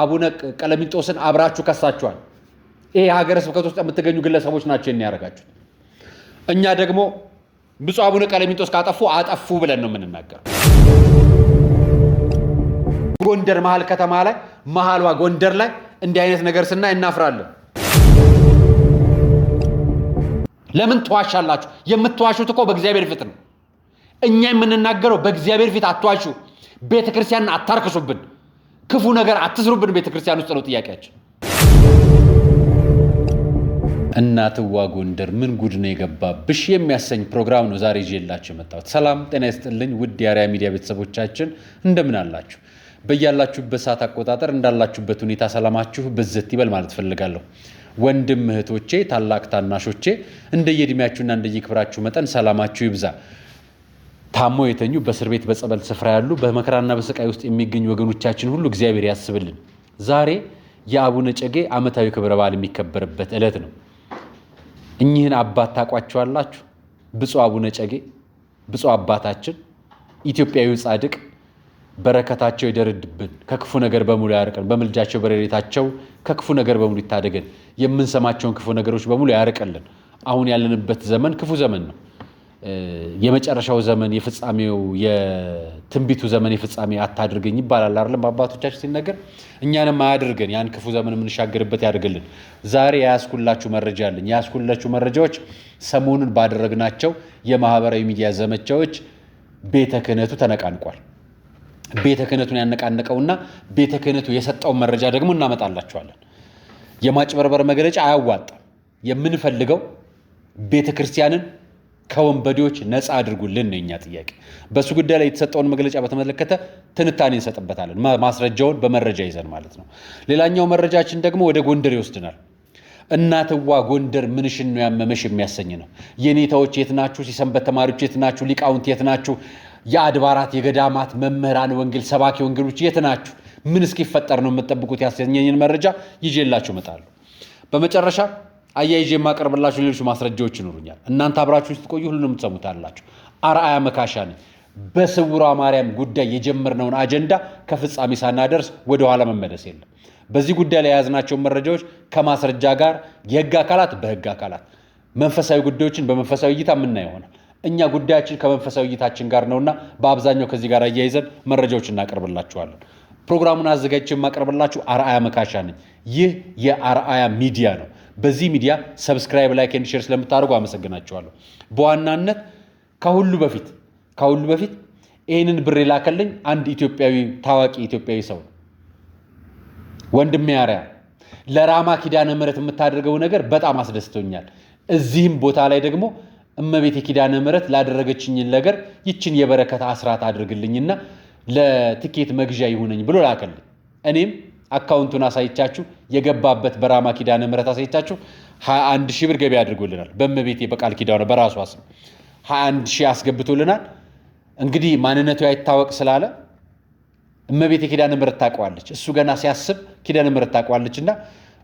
አቡነ ቀለሚንጦስን አብራችሁ ከሳችኋል። ይሄ ሀገረ ስብከት ውስጥ የምትገኙ ግለሰቦች ናቸው ያደረጋችሁት። እኛ ደግሞ ብፁዕ አቡነ ቀለሚንጦስ ካጠፉ አጠፉ ብለን ነው የምንናገረው። ጎንደር መሃል ከተማ ላይ መሃሏ ጎንደር ላይ እንዲህ አይነት ነገር ስናይ እናፍራለን። ለምን ተዋሻላችሁ? የምትዋሹት እኮ በእግዚአብሔር ፊት ነው። እኛ የምንናገረው በእግዚአብሔር ፊት አትዋሹ፣ ቤተክርስቲያንን አታርክሱብን፣ ክፉ ነገር አትስሩብን ቤተክርስቲያን ውስጥ ነው ጥያቄያችን። እናትዋ ጎንደር ምን ጉድ ነው የገባብሽ የሚያሰኝ ፕሮግራም ነው ዛሬ ይዤላችሁ የመጣሁት። ሰላም ጤና ይስጥልኝ ውድ የአርአያ ሚዲያ ቤተሰቦቻችን እንደምን አላችሁ? በያላችሁበት ሰዓት አቆጣጠር እንዳላችሁበት ሁኔታ ሰላማችሁ ብዝት ይበል ማለት ፈልጋለሁ። ወንድም እህቶቼ፣ ታላቅ ታናሾቼ እንደየእድሜያችሁና እንደየክብራችሁ መጠን ሰላማችሁ ይብዛ። ታሞ የተኙ በእስር ቤት በጸበል ስፍራ ያሉ በመከራና በስቃይ ውስጥ የሚገኙ ወገኖቻችን ሁሉ እግዚአብሔር ያስብልን። ዛሬ የአቡነ እጨጌ ዓመታዊ ክብረ በዓል የሚከበርበት ዕለት ነው። እኚህን አባት ታውቋቸዋላችሁ? ብፁዕ አቡነ እጨጌ ብፁዕ አባታችን ኢትዮጵያዊ ጻድቅ፣ በረከታቸው ይደርድብን፣ ከክፉ ነገር በሙሉ ያርቀን፣ በምልጃቸው በረድኤታቸው ከክፉ ነገር በሙሉ ይታደገን፣ የምንሰማቸውን ክፉ ነገሮች በሙሉ ያርቀልን። አሁን ያለንበት ዘመን ክፉ ዘመን ነው። የመጨረሻው ዘመን የፍጻሜው የትንቢቱ ዘመን የፍጻሜ አታድርገኝ ይባላል አይደለም? አባቶቻችን ሲነገር እኛንም አያድርገን፣ ያን ክፉ ዘመን የምንሻገርበት ያድርግልን። ዛሬ ያስኩላችሁ መረጃ አለኝ። ያስኩላችሁ መረጃዎች ሰሞኑን ባደረግናቸው የማህበራዊ ሚዲያ ዘመቻዎች ቤተ ክህነቱ ተነቃንቋል። ቤተ ክህነቱን ያነቃነቀውና ቤተ ክህነቱ የሰጠውን መረጃ ደግሞ እናመጣላችኋለን። የማጭበርበር መግለጫ አያዋጣም። የምንፈልገው ቤተ ክርስቲያንን ከወንበዴዎች ነፃ አድርጉልን ነው የኛ ጥያቄ። በሱ ጉዳይ ላይ የተሰጠውን መግለጫ በተመለከተ ትንታኔ እንሰጥበታለን፣ ማስረጃውን በመረጃ ይዘን ማለት ነው። ሌላኛው መረጃችን ደግሞ ወደ ጎንደር ይወስድናል። እናትዋ ጎንደር ምንሽን ነው ያመመሽ የሚያሰኝ ነው። የኔታዎች የት ናችሁ? የሰንበት ተማሪዎች የት ናችሁ? ሊቃውንት የት ናችሁ? የአድባራት የገዳማት መምህራን ወንጌል ሰባኪ ወንጌሎች የት ናችሁ? ምን እስኪፈጠር ነው የምትጠብቁት? ያሰኘኝን መረጃ ይዤላችሁ እመጣለሁ። በመጨረሻ አያይዤ የማቀርብላችሁ ሌሎች ማስረጃዎች ይኖሩኛል። እናንተ አብራችሁ ስትቆዩ ሁሉንም ትሰሙታላችሁ። አርአያ መካሻ ነኝ። በስውሯ ማርያም ጉዳይ የጀመርነውን አጀንዳ ከፍጻሜ ሳናደርስ ወደ ኋላ መመለስ የለም። በዚህ ጉዳይ ላይ የያዝናቸውን መረጃዎች ከማስረጃ ጋር የህግ አካላት በህግ አካላት፣ መንፈሳዊ ጉዳዮችን በመንፈሳዊ እይታ የምናየው ይሆናል። እኛ ጉዳያችን ከመንፈሳዊ እይታችን ጋር ነውና በአብዛኛው ከዚህ ጋር አያይዘን መረጃዎች እናቀርብላችኋለን። ፕሮግራሙን አዘጋጅቼ የማቀርብላችሁ አርአያ መካሻ ነኝ። ይህ የአርአያ ሚዲያ ነው። በዚህ ሚዲያ ሰብስክራይብ፣ ላይክ ኤንድ ሼር ስለምታደርጉ አመሰግናችኋለሁ። በዋናነት ከሁሉ በፊት ይህንን ብር የላከልኝ አንድ ኢትዮጵያዊ ታዋቂ ኢትዮጵያዊ ሰው ወንድሜ አርአያ ለራማ ኪዳነ ምሕረት የምታደርገው ነገር በጣም አስደስቶኛል። እዚህም ቦታ ላይ ደግሞ እመቤቴ ኪዳነ ምሕረት ላደረገችኝን ነገር ይችን የበረከት አስራት አድርግልኝና ለትኬት መግዣ ይሁነኝ ብሎ ላከልኝ። እኔም አካውንቱን አሳይቻችሁ የገባበት በራማ ኪዳነ ምሕረት አሳይቻችሁ 21,000 ብር ገቢ አድርጎልናል። በእመቤቴ በቃል ኪዳኑ በራሷ ስም 21,000 አስገብቶልናል። እንግዲህ ማንነቱ አይታወቅ ስላለ እመቤቴ ኪዳነ ምሕረት ታውቀዋለች። እሱ ገና ሲያስብ ኪዳነ ምሕረት ታውቀዋለችና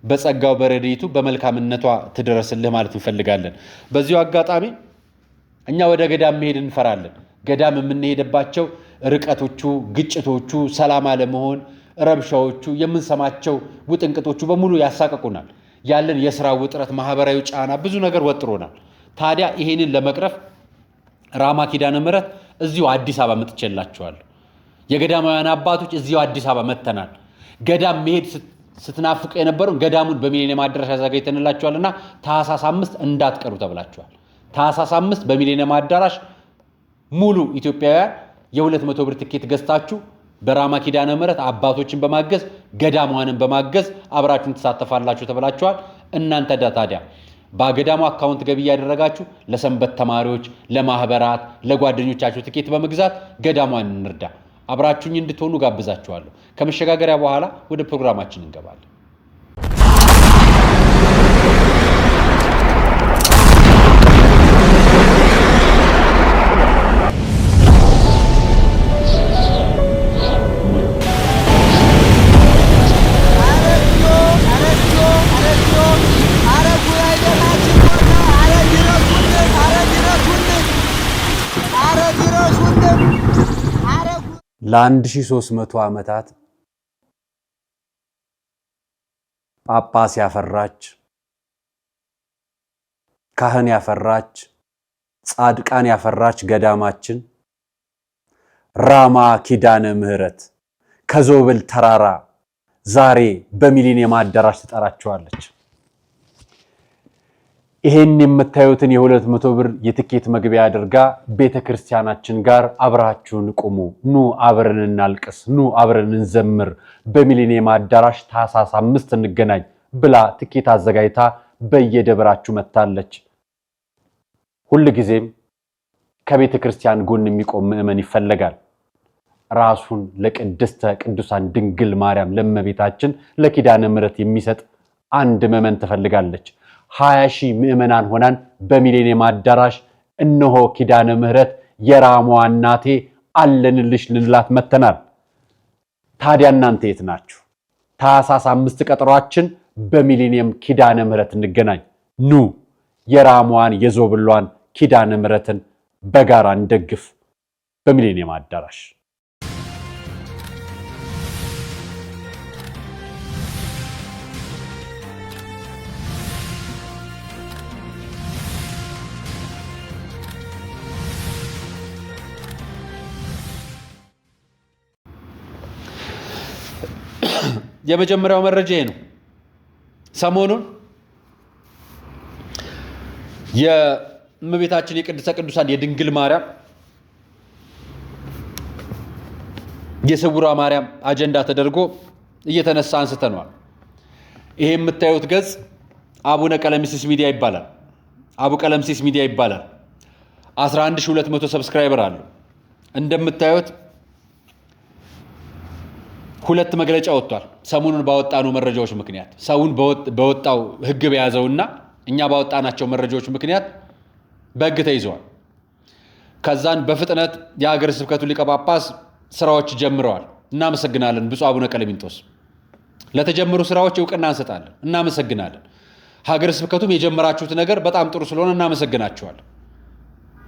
በጸጋው በረድኤቱ በመልካምነቷ ትደረስልህ ማለት እንፈልጋለን። በዚሁ አጋጣሚ እኛ ወደ ገዳም መሄድ እንፈራለን። ገዳም የምንሄድባቸው ርቀቶቹ፣ ግጭቶቹ፣ ሰላም አለመሆን፣ ረብሻዎቹ፣ የምንሰማቸው ውጥንቅጦቹ በሙሉ ያሳቀቁናል። ያለን የሥራ ውጥረት፣ ማህበራዊ ጫና፣ ብዙ ነገር ወጥሮናል። ታዲያ ይሄንን ለመቅረፍ ራማ ኪዳነ ምሕረት እዚሁ አዲስ አበባ መጥቼላችኋለሁ። የገዳማውያን አባቶች እዚሁ አዲስ አበባ መጥተናል። ገዳም መሄድ ስትናፍቁ የነበረውን ገዳሙን በሚሊኒየም አዳራሽ አዘጋጅተንላችኋልና ታኅሳስ 5 እንዳትቀሩ ተብላችኋል። ታኅሳስ 5 በሚሊኒየም አዳራሽ ሙሉ ኢትዮጵያውያን የ200 ብር ትኬት ገዝታችሁ በራማ ኪዳነ ምሕረት አባቶችን በማገዝ ገዳሟንን በማገዝ አብራችሁን ትሳተፋላችሁ ተብላችኋል። እናንተ ታዲያ በገዳሙ አካውንት ገቢ ያደረጋችሁ ለሰንበት ተማሪዎች፣ ለማህበራት፣ ለጓደኞቻችሁ ትኬት በመግዛት ገዳሟን እንርዳ። አብራችሁኝ እንድትሆኑ ጋብዛችኋለሁ። ከመሸጋገሪያ በኋላ ወደ ፕሮግራማችን እንገባለን። ለ1300 ዓመታት ጳጳስ ያፈራች ካህን ያፈራች ጻድቃን ያፈራች ገዳማችን ራማ ኪዳነ ምህረት ከዞብል ተራራ ዛሬ በሚሊኒየም አዳራሽ ተጠራቸዋለች። ይሄን የምታዩትን የ200 ብር የትኬት መግቢያ አድርጋ ቤተክርስቲያናችን ጋር አብራችሁን ቁሙ፣ ኑ አብረን እናልቅስ፣ ኑ አብረን እንዘምር፣ በሚሊኒየም አዳራሽ ታኅሳስ 5 እንገናኝ ብላ ትኬት አዘጋጅታ በየደብራችሁ መታለች። ሁሉ ጊዜም ከቤተክርስቲያን ጎን የሚቆም ምእመን ይፈልጋል። ራሱን ለቅድስተ ቅዱሳን ድንግል ማርያም ለእመቤታችን ለኪዳነ ምህረት የሚሰጥ አንድ ምእመን ትፈልጋለች። 20,000 ምእመናን ሆናን በሚሊኒየም አዳራሽ እነሆ ኪዳነ ምህረት የራሟ እናቴ አለንልሽ ልንላት መተናል። ታዲያ እናንተ የት ናችሁ? ታኅሳስ 5 ቀጠሯችን በሚሊኒየም ኪዳነ ምህረት እንገናኝ። ኑ የራሟን የዞብሏን ኪዳነ ምህረትን በጋራ እንደግፍ። በሚሊኒየም አዳራሽ የመጀመሪያው መረጃ ነው። ሰሞኑን የእመቤታችን የቅድስተ ቅዱሳን የድንግል ማርያም የስውሯ ማርያም አጀንዳ ተደርጎ እየተነሳ አንስተናል። ይሄ የምታዩት ገጽ አቡነ ቀለምሲስ ሚዲያ ይባላል። አቡ ቀለምሲስ ሚዲያ ይባላል። 11200 ሰብስክራይበር አለው። እንደምታዩት ሁለት መግለጫ ወጥቷል። ሰሞኑን ባወጣነው መረጃዎች ምክንያት ሰውን በወጣው ህግ በያዘውና እኛ ባወጣናቸው መረጃዎች ምክንያት በህግ ተይዘዋል። ከዛን በፍጥነት የሀገረ ስብከቱ ሊቀ ጳጳስ ስራዎች ጀምረዋል። እናመሰግናለን ብፁዕ አቡነ ቀለሚንጦስ ለተጀመሩ ስራዎች እውቅና እንሰጣለን። እናመሰግናለን። ሀገረ ስብከቱም የጀመራችሁት ነገር በጣም ጥሩ ስለሆነ እናመሰግናችኋለን።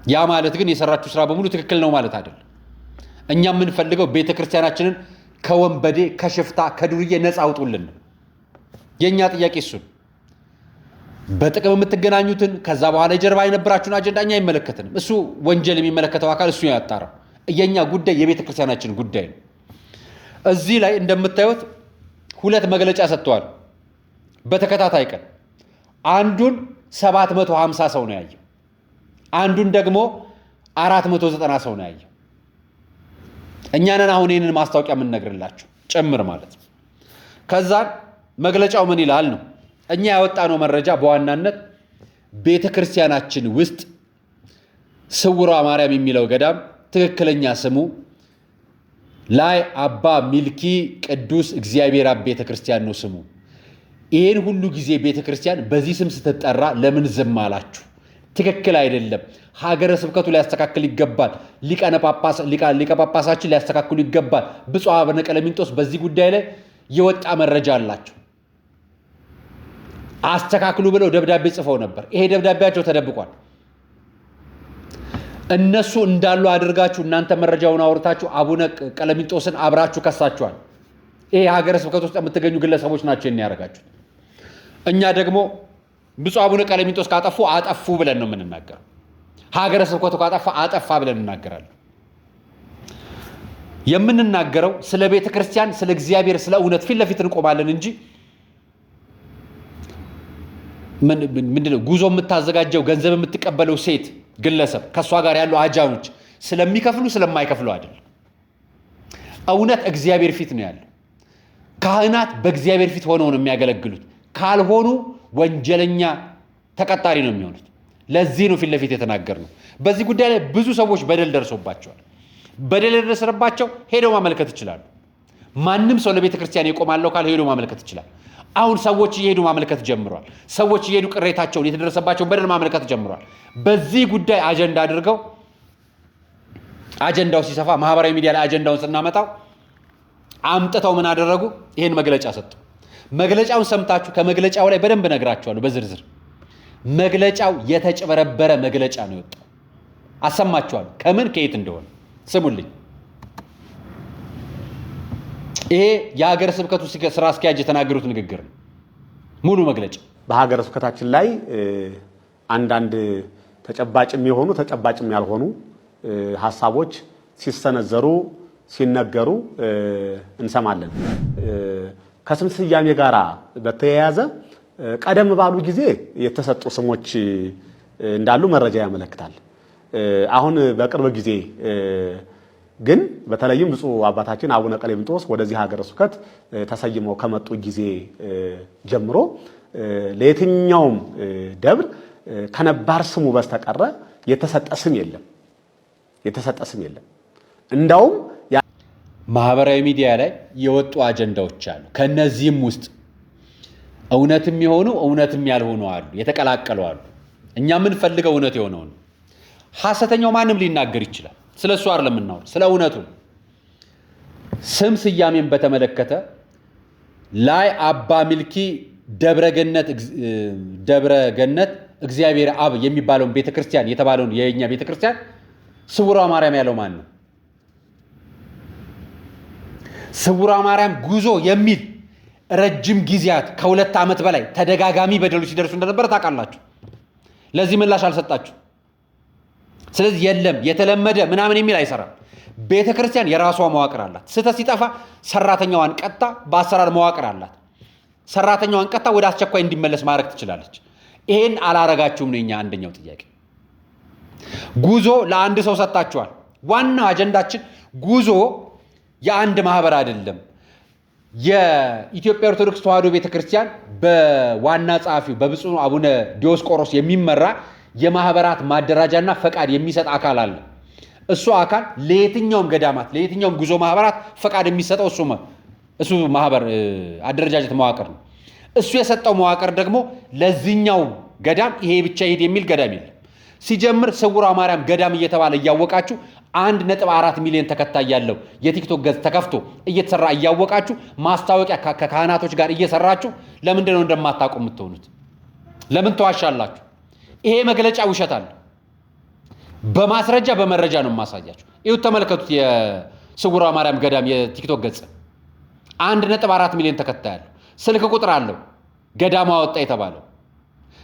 ያ ማለት ግን የሰራችሁ ስራ በሙሉ ትክክል ነው ማለት አይደለም። እኛ የምንፈልገው ቤተክርስቲያናችንን ከወንበዴ ከሽፍታ ከዱርዬ ነፃ አውጡልን። የኛ ጥያቄ እሱ። በጥቅም የምትገናኙትን ከዛ በኋላ የጀርባ የነበራችሁን አጀንዳ እኛ አይመለከተንም። እሱ ወንጀል የሚመለከተው አካል እሱ ያጣራው። የኛ ጉዳይ የቤተክርስቲያናችን ጉዳይ ነው። እዚህ ላይ እንደምታዩት ሁለት መግለጫ ሰጥተዋል በተከታታይ ቀን። አንዱን 750 ሰው ነው ያየው፣ አንዱን ደግሞ 490 ሰው ነው ያየው። እኛንን አሁን ይህንን ማስታወቂያ የምንነግርላችሁ ጭምር ማለት ነው። ከዛ መግለጫው ምን ይላል ነው? እኛ ያወጣነው መረጃ በዋናነት ቤተክርስቲያናችን ውስጥ ስውሯ ማርያም የሚለው ገዳም ትክክለኛ ስሙ ላይ አባ ሚልኪ ቅዱስ እግዚአብሔር አብ ቤተክርስቲያን ነው ስሙ። ይሄን ሁሉ ጊዜ ቤተክርስቲያን በዚህ ስም ስትጠራ ለምን ዝም አላችሁ? ትክክል አይደለም። ሀገረ ስብከቱ ሊያስተካክል ይገባል። ሊቀ ጳጳሳችን ሊያስተካክሉ ይገባል። ብፁዕ አቡነ ቀለሚንጦስ በዚህ ጉዳይ ላይ የወጣ መረጃ አላቸው። አስተካክሉ ብለው ደብዳቤ ጽፈው ነበር። ይሄ ደብዳቤያቸው ተደብቋል። እነሱ እንዳሉ አድርጋችሁ እናንተ መረጃውን አውርታችሁ አቡነ ቀለሚንጦስን አብራችሁ ከሳችኋል። ይሄ ሀገረ ስብከት ውስጥ የምትገኙ ግለሰቦች ናቸው ያደረጋችሁት። እኛ ደግሞ ብፁዕ አቡነ ቀለሚንጦስ ካጠፉ አጠፉ ብለን ነው የምንናገረው። ሀገረ ስብከቱ ካጠፋ አጠፋ ብለን እናገራለን። የምንናገረው ስለ ቤተ ክርስቲያን፣ ስለ እግዚአብሔር፣ ስለ እውነት ፊት ለፊት እንቆማለን እንጂ ምንድነው ጉዞ የምታዘጋጀው ገንዘብ የምትቀበለው ሴት ግለሰብ ከሷ ጋር ያሉ አጃኖች ስለሚከፍሉ ስለማይከፍሉ አይደለም። እውነት እግዚአብሔር ፊት ነው ያለው። ካህናት በእግዚአብሔር ፊት ሆነው ነው የሚያገለግሉት። ካልሆኑ ወንጀለኛ ተቀጣሪ ነው የሚሆኑት። ለዚህ ነው ፊት ለፊት የተናገርነው። በዚህ ጉዳይ ላይ ብዙ ሰዎች በደል ደርሶባቸዋል። በደል የደረሰባቸው ሄደው ማመልከት ይችላሉ። ማንም ሰው ለቤተ ክርስቲያን የቆማለው ካለ ሄዶ ማመልከት ይችላል። አሁን ሰዎች እየሄዱ ማመልከት ጀምረዋል። ሰዎች እየሄዱ ቅሬታቸውን የተደረሰባቸውን በደል ማመልከት ጀምረዋል። በዚህ ጉዳይ አጀንዳ አድርገው አጀንዳው ሲሰፋ ማህበራዊ ሚዲያ ላይ አጀንዳውን ስናመጣው አምጥተው ምን አደረጉ? ይሄን መግለጫ ሰጡ። መግለጫውን ሰምታችሁ ከመግለጫው ላይ በደንብ ነግራችኋለሁ በዝርዝር። መግለጫው የተጨበረበረ መግለጫ ነው የወጣው። አሰማችኋለሁ ከምን ከየት እንደሆነ ስሙልኝ። ይሄ የሀገረ ስብከቱ ስራ አስኪያጅ የተናገሩት ንግግር ነው። ሙሉ መግለጫ በሀገረ ስብከታችን ላይ አንዳንድ ተጨባጭም የሆኑ ተጨባጭም ያልሆኑ ሐሳቦች ሲሰነዘሩ ሲነገሩ እንሰማለን። ከስም ስያሜ ጋራ በተያያዘ ቀደም ባሉ ጊዜ የተሰጡ ስሞች እንዳሉ መረጃ ያመለክታል። አሁን በቅርብ ጊዜ ግን በተለይም ብፁዕ አባታችን አቡነ ቀሌምንጦስ ወደዚህ ሀገረ ስብከት ተሰይመው ከመጡ ጊዜ ጀምሮ ለየትኛውም ደብር ከነባር ስሙ በስተቀረ የተሰጠ ስም የለም። እንዳውም ማህበራዊ ሚዲያ ላይ የወጡ አጀንዳዎች አሉ። ከነዚህም ውስጥ እውነትም የሆኑ እውነትም ያልሆኑ አሉ፣ የተቀላቀሉ አሉ። እኛ ምን ፈልገው እውነት የሆነው ነው። ሐሰተኛው ማንም ሊናገር ይችላል። ስለሱ አይደለም የምናወራው፣ ስለ እውነቱ። ስም ስያሜን በተመለከተ ላይ አባ ሚልኪ ደብረገነት እግዚአብሔር አብ የሚባለውን ቤተክርስቲያን የተባለውን የኛ ቤተክርስቲያን ስውሯ ማርያም ያለው ማን ነው? ስውሯ ማርያም ጉዞ የሚል ረጅም ጊዜያት ከ2 ዓመት በላይ ተደጋጋሚ በደሎች ሲደርሱ እንደነበረ ታውቃላችሁ። ለዚህ ምላሽ አልሰጣችሁ። ስለዚህ የለም የተለመደ ምናምን የሚል አይሰራም። ቤተክርስቲያን የራሷ መዋቅር አላት። ስህተት ሲጠፋ ሰራተኛዋን ቀጣ በአሰራር መዋቅር አላት። ሰራተኛዋን ቀጣ ወደ አስቸኳይ እንዲመለስ ማድረግ ትችላለች። ይሄን አላረጋችሁም ነው የኛ አንደኛው ጥያቄ። ጉዞ ለአንድ ሰው ሰጣችኋል። ዋናው አጀንዳችን ጉዞ የአንድ ማህበር አይደለም። የኢትዮጵያ ኦርቶዶክስ ተዋሕዶ ቤተክርስቲያን በዋና ጸሐፊው በብፁዕ አቡነ ዲዮስቆሮስ የሚመራ የማህበራት ማደራጃና ፈቃድ የሚሰጥ አካል አለ። እሱ አካል ለየትኛውም ገዳማት ለየትኛውም ጉዞ ማህበራት ፈቃድ የሚሰጠው እሱ ማህበር አደረጃጀት መዋቅር ነው። እሱ የሰጠው መዋቅር ደግሞ ለዚህኛው ገዳም ይሄ ብቻ ይሄድ የሚል ገዳም የለም። ሲጀምር ስውሯ ማርያም ገዳም እየተባለ እያወቃችሁ 1.4 ሚሊዮን ተከታይ ያለው የቲክቶክ ገጽ ተከፍቶ እየተሰራ እያወቃችሁ ማስታወቂያ ከካህናቶች ጋር እየሰራችሁ ለምንድን ነው እንደማታውቁ የምትሆኑት? ለምን ተዋሻላችሁ? ይሄ መግለጫ ውሸት አለ። በማስረጃ በመረጃ ነው የማሳያችሁ። ይሁት ተመልከቱት። የስውሯ ማርያም ገዳም የቲክቶክ ገጽ 1.4 ሚሊዮን ተከታይ ያለው ስልክ ቁጥር አለው። ገዳማ ወጣ የተባለው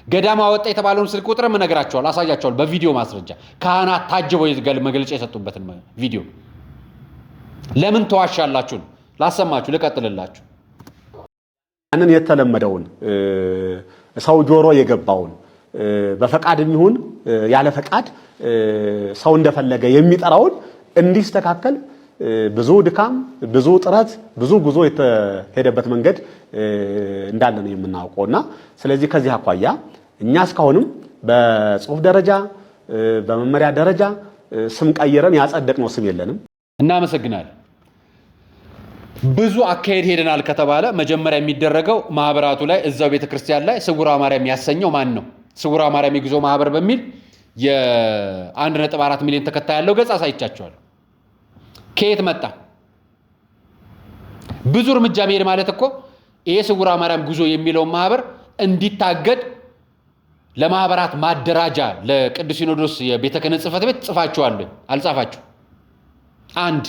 ገዳማ ወጣ የተባለውን ስልክ ቁጥር እነግራችኋለሁ፣ አሳያችኋለሁ በቪዲዮ ማስረጃ። ካህናት ታጅበው መግለጫ የሰጡበትን ቪዲዮ። ለምን ተዋሻላችሁ? ላሰማችሁ፣ ልቀጥልላችሁ። ያንን የተለመደውን ሰው ጆሮ የገባውን በፈቃድም ይሁን ያለ ፈቃድ ሰው እንደፈለገ የሚጠራውን እንዲስተካከል ብዙ ድካም፣ ብዙ ጥረት፣ ብዙ ጉዞ የተሄደበት መንገድ እንዳለ ነው የምናውቀውና ስለዚህ ከዚህ አኳያ እኛ እስካሁንም በጽሁፍ ደረጃ በመመሪያ ደረጃ ስም ቀይረን ያጸደቅነው ስም የለንም። እናመሰግናለን። ብዙ አካሄድ ሄደናል ከተባለ መጀመሪያ የሚደረገው ማህበራቱ ላይ እዛው ቤተክርስቲያን ላይ ስውሯ ማርያም ያሰኘው ማን ነው? ስውሯ ማርያም የጉዞ ማህበር በሚል የ1.4 ሚሊዮን ተከታይ ያለው ገጽ አሳይቻቸዋለሁ። ከየት መጣ? ብዙ እርምጃ መሄድ ማለት እኮ ይሄ ስውሯ ማርያም ጉዞ የሚለው ማህበር እንዲታገድ ለማህበራት ማደራጃ ለቅዱስ ሲኖዶስ የቤተ ክህነት ጽሕፈት ቤት ጽፋችኋል? አልጻፋችሁ? አንድ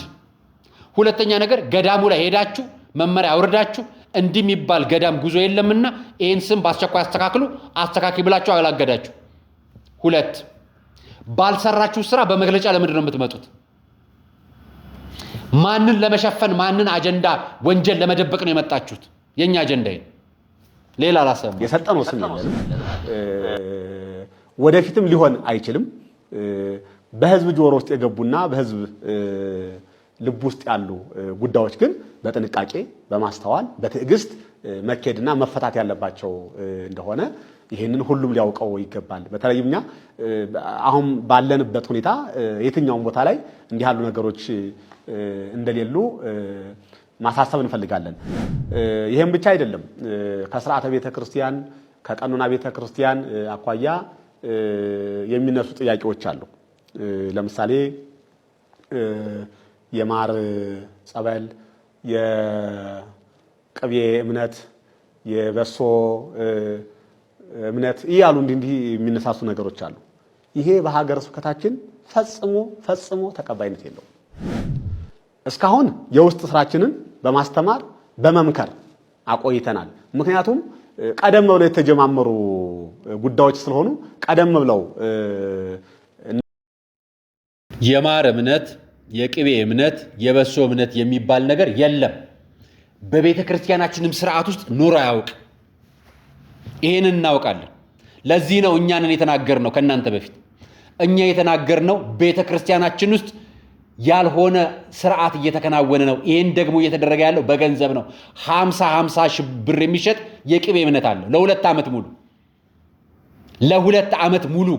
ሁለተኛ ነገር ገዳሙ ላይ ሄዳችሁ መመሪያ አውርዳችሁ እንዲህ የሚባል ገዳም ጉዞ የለምና ይህን ስም በአስቸኳይ አስተካኪ ብላችሁ አላገዳችሁ። ሁለት ባልሰራችሁ ስራ በመግለጫ ለምንድን ነው የምትመጡት? ማንን ለመሸፈን ማንን አጀንዳ ወንጀል ለመደበቅ ነው የመጣችሁት? የኛ አጀንዳ ይሄ ሌላ አላሰብም። የሰጠነው ስም ወደፊትም ሊሆን አይችልም። በህዝብ ጆሮ ውስጥ የገቡና በህዝብ ልብ ውስጥ ያሉ ጉዳዮች ግን በጥንቃቄ በማስተዋል በትዕግስት መኬድና መፈታት ያለባቸው እንደሆነ ይሄንን ሁሉም ሊያውቀው ይገባል። በተለይም እኛ አሁን ባለንበት ሁኔታ የትኛውም ቦታ ላይ እንዲህ ያሉ ነገሮች እንደሌሉ ማሳሰብ እንፈልጋለን። ይሄን ብቻ አይደለም። ከሥርዓተ ቤተክርስቲያን ከቀኖና ቤተክርስቲያን አኳያ የሚነሱ ጥያቄዎች አሉ። ለምሳሌ የማር ጸበል፣ የቅቤ እምነት፣ የበሶ እምነት እያሉ እንዲህ የሚነሳሱ ነገሮች አሉ። ይሄ በሀገረ ስብከታችን ፈጽሞ ተቀባይነት የለውም። እስካሁን የውስጥ ስራችንን በማስተማር በመምከር አቆይተናል። ምክንያቱም ቀደም ብለው የተጀማመሩ ጉዳዮች ስለሆኑ ቀደም ብለው የማር እምነት፣ የቅቤ እምነት፣ የበሶ እምነት የሚባል ነገር የለም። በቤተ ክርስቲያናችንም ስርዓት ውስጥ ኖሮ አያውቅ። ይሄን እናውቃለን። ለዚህ ነው እኛንን የተናገርነው ከናንተ በፊት እኛ የተናገርነው ቤተ ክርስቲያናችን ውስጥ ያልሆነ ስርዓት እየተከናወነ ነው። ይሄን ደግሞ እየተደረገ ያለው በገንዘብ ነው። 50 ሺህ ብር የሚሸጥ የቅቤ እምነት አለ ለ2 ዓመት ሙሉ ለ2 ዓመት ሙሉ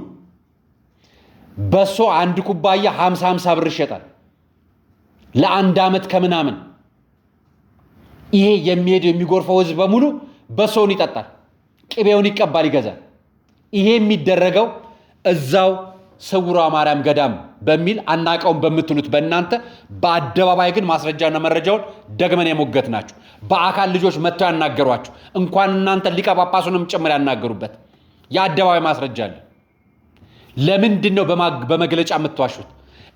በሶ አንድ ኩባያ 50 ብር ይሸጣል ለ1 ዓመት ከምናምን። ይሄ የሚሄደው የሚጎርፈው ህዝብ በሙሉ በሶውን ይጠጣል፣ ቅቤውን ይቀባል፣ ይገዛል። ይሄ የሚደረገው እዛው ስውሯ ማርያም ገዳም በሚል አናቀውን በምትሉት በእናንተ በአደባባይ ግን ማስረጃና መረጃውን ደግመን የሞገት ናችሁ። በአካል ልጆች መጥተው ያናገሯችሁ እንኳን እናንተ ሊቀ ጳጳሱንም ጭምር ያናገሩበት የአደባባይ ማስረጃ አለ። ለምንድን ነው በመግለጫ የምትዋሹት?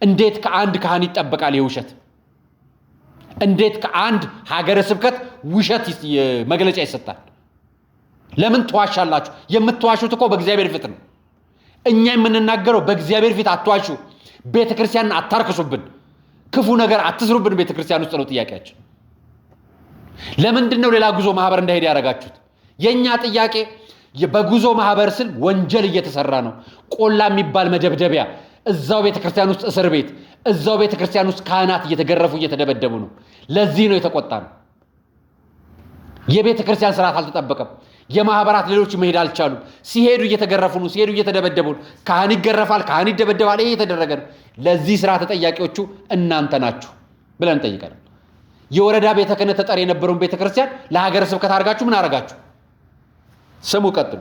እንዴት ከአንድ ካህን ይጠበቃል የውሸት? እንዴት ከአንድ ሀገረ ስብከት ውሸት መግለጫ ይሰጣል? ለምን ትዋሻላችሁ? የምትዋሹት እኮ በእግዚአብሔር ፊት ነው። እኛ የምንናገረው በእግዚአብሔር ፊት አትዋሹ፣ ቤተክርስቲያንን አታርክሱብን፣ ክፉ ነገር አትስሩብን ቤተክርስቲያን ውስጥ ነው ጥያቄያችን። ለምንድን ነው ሌላ ጉዞ ማህበር እንዳይሄድ ያደረጋችሁት? የኛ ጥያቄ በጉዞ ማህበር ስል ወንጀል እየተሰራ ነው። ቆላ የሚባል መደብደቢያ፣ እዛው ቤተክርስቲያን ውስጥ እስር ቤት፣ እዛው ቤተክርስቲያን ውስጥ ካህናት እየተገረፉ እየተደበደቡ ነው። ለዚህ ነው የተቆጣ ነው። የቤተክርስቲያን ስርዓት አልተጠበቀም። የማህበራት ሌሎች መሄድ አልቻሉም። ሲሄዱ እየተገረፉ ነው፣ ሲሄዱ እየተደበደቡ ነው። ካህን ይገረፋል፣ ካህን ይደበደባል። ይሄ የተደረገ ነው። ለዚህ ስራ ተጠያቂዎቹ እናንተ ናችሁ ብለን ጠይቀናል። የወረዳ ቤተ ክህነት ተጠሪ የነበረውን ቤተክርስቲያን ለሀገረ ስብከት አድርጋችሁ ምን አደረጋችሁ? ስሙ፣ ቀጥሉ።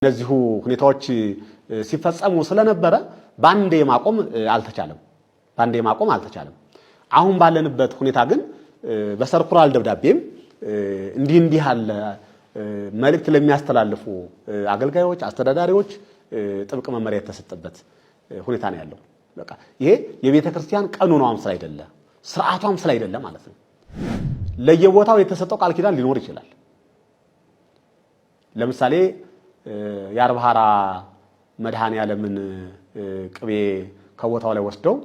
እነዚሁ ሁኔታዎች ሲፈጸሙ ስለነበረ ባንዴ ማቆም አልተቻለም። አሁን ባለንበት ሁኔታ ግን በሰርኩላር ደብዳቤም እንዲህ ያለ መልእክት ለሚያስተላልፉ አገልጋዮች፣ አስተዳዳሪዎች ጥብቅ መመሪያ የተሰጠበት ሁኔታ ነው ያለው። በቃ ይሄ የቤተ ክርስቲያን ቀኖናዋም ስላይደለ ስርዓቷም ስላይደለ ማለት ነው። ለየቦታው የተሰጠው ቃል ኪዳን ሊኖር ይችላል። ለምሳሌ የአርባሃራ መድኃኔዓለምን ቅቤ ከቦታው ላይ ወስደው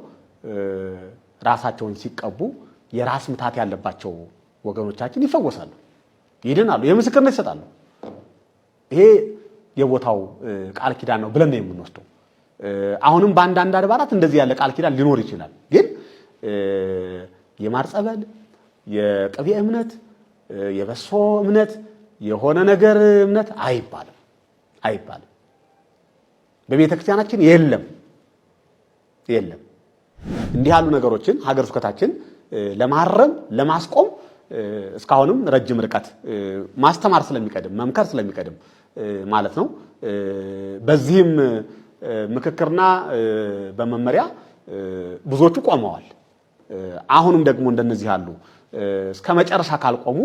ራሳቸውን ሲቀቡ የራስ ምታት ያለባቸው ወገኖቻችን ይፈወሳሉ፣ ይድናሉ፣ የምስክርነት ይሰጣሉ። ይሄ የቦታው ቃል ኪዳን ነው ብለን ነው የምንወስደው። አሁንም በአንዳንድ አድባራት እንደዚህ ያለ ቃል ኪዳን ሊኖር ይችላል። ግን የማር ጸበል፣ የቅቤ እምነት፣ የበሶ እምነት፣ የሆነ ነገር እምነት አይባልም። በቤተ ክርስቲያናችን የለም። እንዲህ ያሉ ነገሮችን ሀገረ ስብከታችን ለማረም ለማስቆም እስካሁንም ረጅም ርቀት ማስተማር ስለሚቀድም መምከር ስለሚቀድም ማለት ነው። በዚህም ምክክርና በመመሪያ ብዙዎቹ ቆመዋል። አሁንም ደግሞ እንደነዚህ ያሉ እስከ መጨረሻ ካልቆሙ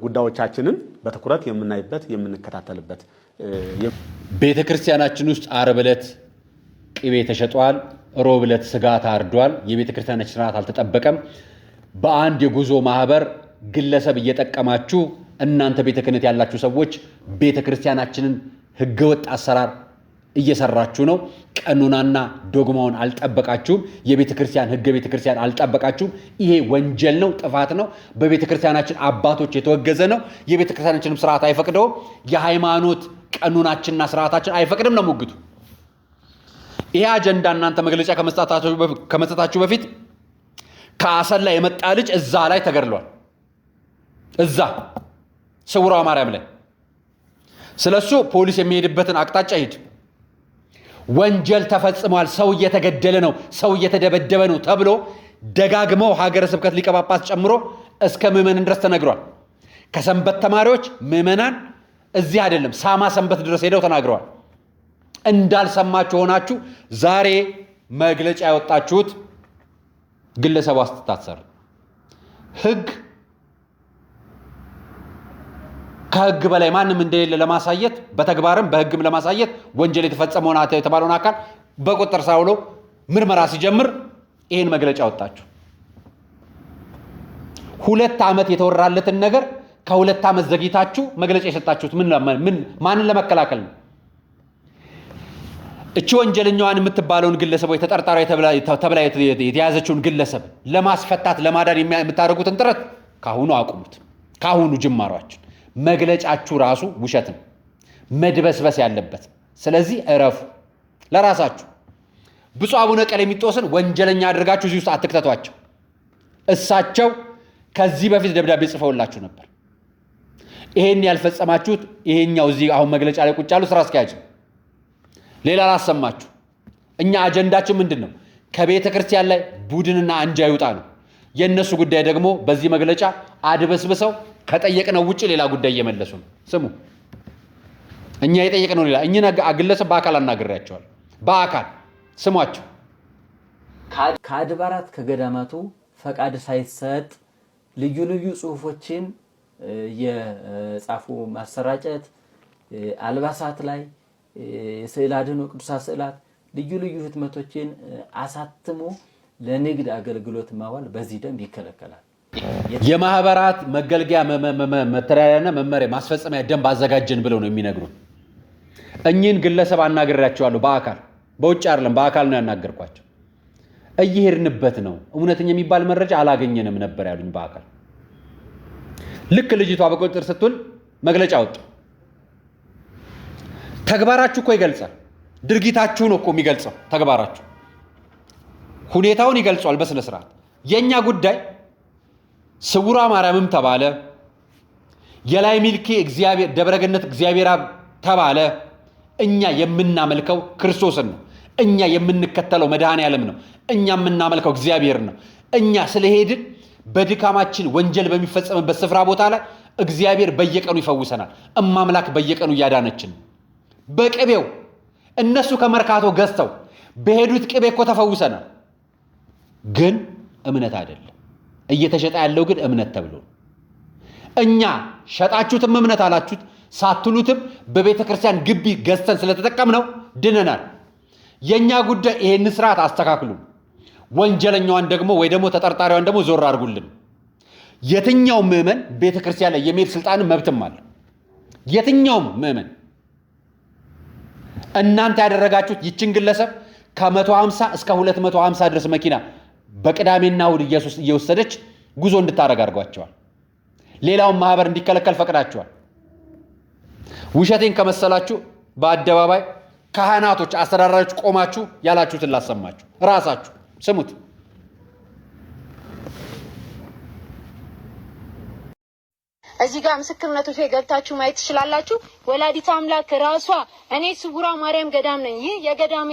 ጉዳዮቻችንን በትኩረት የምናይበት የምንከታተልበት። ቤተ ክርስቲያናችን ውስጥ ዓርብ ዕለት ቅቤ ተሸጧል፣ ሮብ ዕለት ስጋ ታርዷል። የቤተ ክርስቲያናችን ስርዓት አልተጠበቀም። በአንድ የጉዞ ማህበር ግለሰብ እየጠቀማችሁ እናንተ ቤተ ክህነት ያላችሁ ሰዎች ቤተ ክርስቲያናችንን ህገወጥ አሰራር እየሰራችሁ ነው። ቀኖናና ዶግማውን አልጠበቃችሁም። የቤተ ክርስቲያን ህገ ቤተ ክርስቲያን አልጠበቃችሁም። ይሄ ወንጀል ነው፣ ጥፋት ነው። በቤተ ክርስቲያናችን አባቶች የተወገዘ ነው። የቤተ ክርስቲያናችንም ስርዓት አይፈቅደውም። የሃይማኖት ቀኖናችንና ስርዓታችን አይፈቅድም ነው ሙግቱ። ይሄ አጀንዳ እናንተ መግለጫ ከመስጠታችሁ በፊት ከአሰላ የመጣ ልጅ እዛ ላይ ተገድሏል። እዛ ስውሯ ማርያም ላይ ስለሱ ፖሊስ የሚሄድበትን አቅጣጫ ሂድ። ወንጀል ተፈጽሟል፣ ሰው እየተገደለ ነው፣ ሰው እየተደበደበ ነው ተብሎ ደጋግመው ሀገረ ስብከት ሊቀ ጳጳስ ጨምሮ እስከ ምዕመናን ድረስ ተነግሯል። ከሰንበት ተማሪዎች ምዕመናን እዚህ አይደለም ሳማ ሰንበት ድረስ ሄደው ተናግረዋል። እንዳልሰማችሁ ሆናችሁ ዛሬ መግለጫ ያወጣችሁት ግለሰቧ ስትታሰር ህግ ከህግ በላይ ማንም እንደሌለ ለማሳየት በተግባርም በህግም ለማሳየት ወንጀል የተፈጸመውን የተባለውን አካል በቁጥጥር ሳውሎ ምርመራ ሲጀምር ይሄን መግለጫ አወጣችሁ። 2 ዓመት የተወራለትን ነገር ከሁለት ዓመት ዘግይታችሁ መግለጫ የሰጣችሁት ማንን ለመከላከል ነው? እቺ ወንጀለኛዋን የምትባለውን ግለሰብ ወይ ተጠርጣሪ ተብላ የተያዘችውን ግለሰብ ለማስፈታት ለማዳን የምታደርጉትን ጥረት ካሁኑ አቁሙት። ካሁኑ ጅማሯችን መግለጫችሁ ራሱ ውሸት ነው፣ መድበስበስ ያለበት። ስለዚህ እረፉ ለራሳችሁ። ብፁዕ አቡነ ቀሌምንጦስን ወንጀለኛ አድርጋችሁ እዚህ ውስጥ አትክተቷቸው። እሳቸው ከዚህ በፊት ደብዳቤ ጽፈውላችሁ ነበር። ይሄን ያልፈጸማችሁት ይሄኛው እዚህ አሁን መግለጫ ላይ ቁጭ ያሉ ስራ አስኪያጅ ሌላ አላሰማችሁ። እኛ አጀንዳችን ምንድነው? ከቤተ ክርስቲያን ላይ ቡድንና አንጃ ይውጣ ነው። የነሱ ጉዳይ ደግሞ በዚህ መግለጫ አድበስብሰው ከጠየቅነው ውጪ ሌላ ጉዳይ እየመለሱ ነው። ስሙ፣ እኛ የጠየቅነው ሌላ። እኛ ግለሰብ በአካል አናግሬያቸዋል። በአካል ስሟቸው። ከአድባራት ከገዳማቱ ፈቃድ ሳይሰጥ ልዩ ልዩ ጽሁፎችን የጻፉ ማሰራጨት፣ አልባሳት ላይ ስዕል አድኖ ቅዱሳት ስዕላት ልዩ ልዩ ህትመቶችን አሳትሞ ለንግድ አገልግሎት ማዋል በዚህ ደንብ ይከለከላል። የማህበራት መገልገያ መተዳደሪያና መመሪያ ማስፈጸሚያ ደንብ አዘጋጀን ብለው ነው የሚነግሩን። እኚህን ግለሰብ አናግሬያቸዋለሁ በአካል፣ በውጭ አይደለም፣ በአካል ነው ያናገርኳቸው። እየሄድንበት ነው፣ እውነተኛ የሚባል መረጃ አላገኘንም ነበር ያሉኝ በአካል። ልክ ልጅቷ በቁጥጥር ስትውል መግለጫ ወጡ። ተግባራችሁ እኮ ይገልጻል። ድርጊታችሁ ነው እኮ የሚገልጸው። ተግባራችሁ ሁኔታውን ይገልጿል በስነ ስርዓት። የኛ ጉዳይ ስውሯ ማርያምም ተባለ፣ የላይ ሚልኪ እግዚአብሔር ደብረገነት እግዚአብሔር አብ ተባለ፣ እኛ የምናመልከው ክርስቶስን ነው። እኛ የምንከተለው መድኃኔዓለም ነው። እኛ የምናመልከው እግዚአብሔር ነው። እኛ ስለሄድን በድካማችን ወንጀል በሚፈጸምበት ስፍራ ቦታ ላይ እግዚአብሔር በየቀኑ ይፈውሰናል። እማምላክ በየቀኑ እያዳነችን በቅቤው እነሱ ከመርካቶ ገዝተው በሄዱት ቅቤ እኮ ተፈውሰናል። ግን እምነት አይደለም እየተሸጠ ያለው፣ ግን እምነት ተብሎ እኛ ሸጣችሁትም እምነት አላችሁት፣ ሳትሉትም በቤተ ክርስቲያን ግቢ ገዝተን ስለተጠቀምነው ድነናል። የኛ ጉዳይ ይሄን ስርዓት አስተካክሉ፣ ወንጀለኛዋን ደግሞ ወይ ደግሞ ተጠርጣሪዋን ደግሞ ዞር አድርጉልን። የትኛውም ምዕመን ቤተ ክርስቲያን ላይ የመሄድ ስልጣን መብትም አለ። የትኛውም ምዕመን እናንተ ያደረጋችሁት ይችን ግለሰብ ከ150 እስከ 250 ድረስ መኪና በቅዳሜና እሑድ እየወሰደች ጉዞ እንድታረግ አድርጓቸዋል። ሌላውን ማህበር እንዲከለከል ፈቅዳቸዋል። ውሸቴን ከመሰላችሁ በአደባባይ ካህናቶች፣ አስተዳዳሪዎች ቆማችሁ ያላችሁትን ላሰማችሁ። ራሳችሁ ስሙት። እዚህ ጋር ምስክርነቶች ገብታችሁ ማየት ትችላላችሁ። ወላዲተ አምላክ ራሷ እኔ ስውሯ ማርያም ገዳም ነኝ፣ ይህ የገዳሙ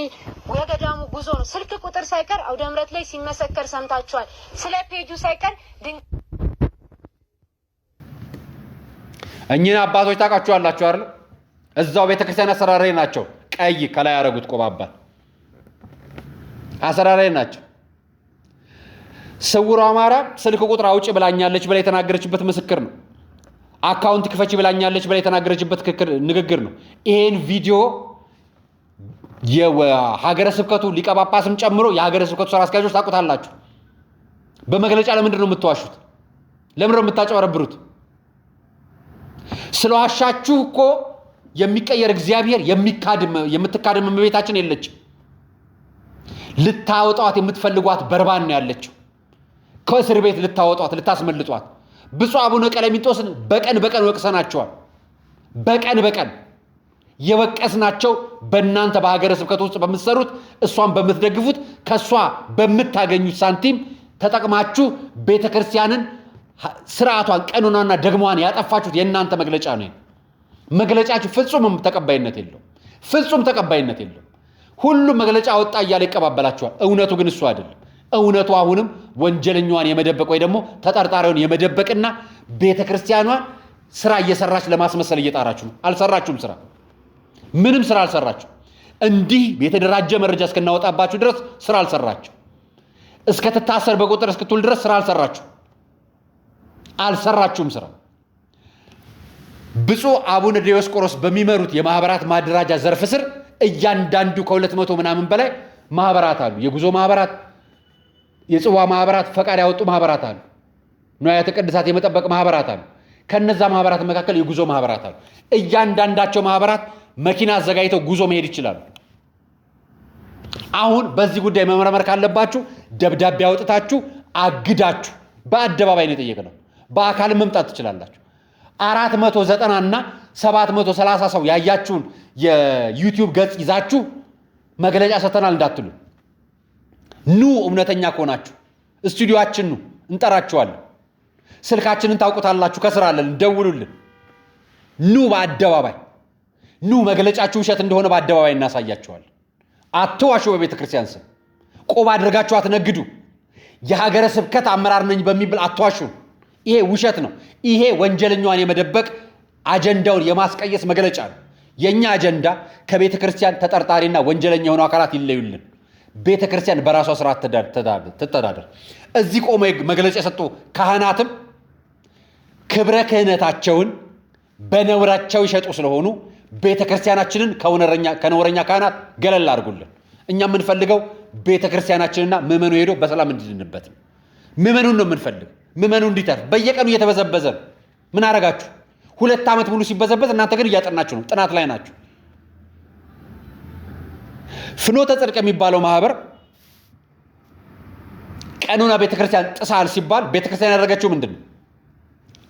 ጉዞ ነው። ስልክ ቁጥር ሳይቀር አውደ ምሕረት ላይ ሲመሰከር ሰምታችኋል። ስለ ፔጁ ሳይቀር እኚህን አባቶች ታውቃችኋላችሁ አይደል? እዛው ቤተክርስቲያን አሰራሪ ናቸው። ቀይ ከላይ ያደረጉት ቆባባል አሰራሪ ናቸው። ስውሯ ማርያም ስልክ ቁጥር አውጪ ብላኛለች ብላ የተናገረችበት ምስክር ነው። አካውንት ክፈች ብላኛለች ብላ የተናገረችበት ንግግር ነው። ይሄን ቪዲዮ የሀገረ ስብከቱ ሊቀ ጳጳስም ጨምሮ የሀገረ ስብከቱ ስራ አስኪያጆች ታውቁታላችሁ። በመግለጫ ለምንድን ነው የምትዋሹት? ለምንድን ነው የምታጨበረብሩት? ስለዋሻችሁ እኮ የሚቀየር እግዚአብሔር የምትካድም እመቤታችን የለችም። ልታወጧት የምትፈልጓት በርባን ነው ያለችው። ከእስር ቤት ልታወጧት፣ ልታስመልጧት። ብፁዕ አቡነ ቀሌምንጦስን በቀን ወቅሰናቸዋል። በቀን የወቀስናቸው በእናንተ በሀገረ ስብከት ውስጥ በምትሰሩት እሷን በምትደግፉት ከእሷ በምታገኙት ሳንቲም ተጠቅማችሁ ቤተክርስቲያንን ስርዓቷን፣ ቀኖናና ደግሟን ያጠፋችሁት የእናንተ መግለጫ ነው። መግለጫችሁ ፍጹም ተቀባይነት የለውም። ፍጹም ተቀባይነት የለውም። ሁሉም መግለጫ ወጣ እያለ ይቀባበላችኋል። እውነቱ ግን እሱ አይደለም። እውነቱ አሁንም ወንጀለኛዋን የመደበቅ ወይ ደግሞ ተጠርጣሪውን የመደበቅና ቤተክርስቲያኗን ስራ እየሰራች ለማስመሰል እየጣራችሁ ነው። አልሰራችሁም። ስራ ምንም ስራ አልሰራችሁ። እንዲህ የተደራጀ መረጃ እስከናወጣባችሁ ድረስ ስራ አልሰራችሁ። እስከትታሰር በቁጥር እስክትውል ድረስ ስራ አልሰራችሁም። ስራ ብፁዕ አቡነ ዲዮስቆሮስ በሚመሩት የማህበራት ማደራጃ ዘርፍ ስር እያንዳንዱ ከ200 ምናምን በላይ ማህበራት አሉ። የጉዞ ማህበራት፣ የጽዋ ማህበራት፣ ፈቃድ ያወጡ ማህበራት አሉ። ንዋያተ ቅድሳት የመጠበቅ ማህበራት አሉ። ከነዛ ማህበራት መካከል የጉዞ ማህበራት አሉ። እያንዳንዳቸው ማህበራት መኪና አዘጋጅተው ጉዞ መሄድ ይችላሉ። አሁን በዚህ ጉዳይ መመርመር ካለባችሁ ደብዳቤ አውጥታችሁ አግዳችሁ በአደባባይ ነው የጠየቅነው። በአካል መምጣት ትችላላችሁ። 490 እና 730 ሰው ያያችሁን የዩቲዩብ ገጽ ይዛችሁ መግለጫ ሰተናል እንዳትሉ። ኑ እውነተኛ ከሆናችሁ ስቱዲዮአችን ኑ፣ እንጠራችኋለን። ስልካችንን ታውቁታላችሁ፣ ከስራ አለን፣ ደውሉልን። ኑ በአደባባይ ኑ፣ መግለጫችሁ ውሸት እንደሆነ በአደባባይ እናሳያችኋለን። አትዋሹ። በቤተ ክርስቲያን ስም ቆብ አድርጋችሁ አትነግዱ። የሀገረ ስብከት አመራር ነኝ በሚብል አትዋሹ። ይሄ ውሸት ነው። ይሄ ወንጀለኛዋን የመደበቅ አጀንዳውን የማስቀየስ መግለጫ ነው። የኛ አጀንዳ ከቤተ ክርስቲያን ተጠርጣሪና ወንጀለኛ የሆኑ አካላት ይለዩልን። ቤተ ክርስቲያን በራሷ ስርዓት ትተዳደር። እዚህ ቆመ መግለጫ የሰጡ ካህናትም ክብረ ክህነታቸውን በነውራቸው ይሸጡ ስለሆኑ ቤተ ክርስቲያናችንን ከነውረኛ ካህናት ገለል አድርጉልን። እኛ የምንፈልገው ቤተ ክርስቲያናችንና ምዕመኑ ሄዶ በሰላም እንድንበት ነው። ምዕመኑን ነው የምንፈልግ። ምዕመኑ እንዲተርፍ በየቀኑ እየተበዘበዘ ነው። ምን አረጋችሁ? 2 ዓመት ሙሉ ሲበዘበዝ፣ እናንተ ግን እያጠናችሁ ነው፣ ጥናት ላይ ናችሁ። ፍኖተ ጽድቅ የሚባለው ማህበር ቀኑና ቤተክርስቲያን ጥሳል ሲባል ቤተክርስቲያን ያደረገችው ምንድን ነው?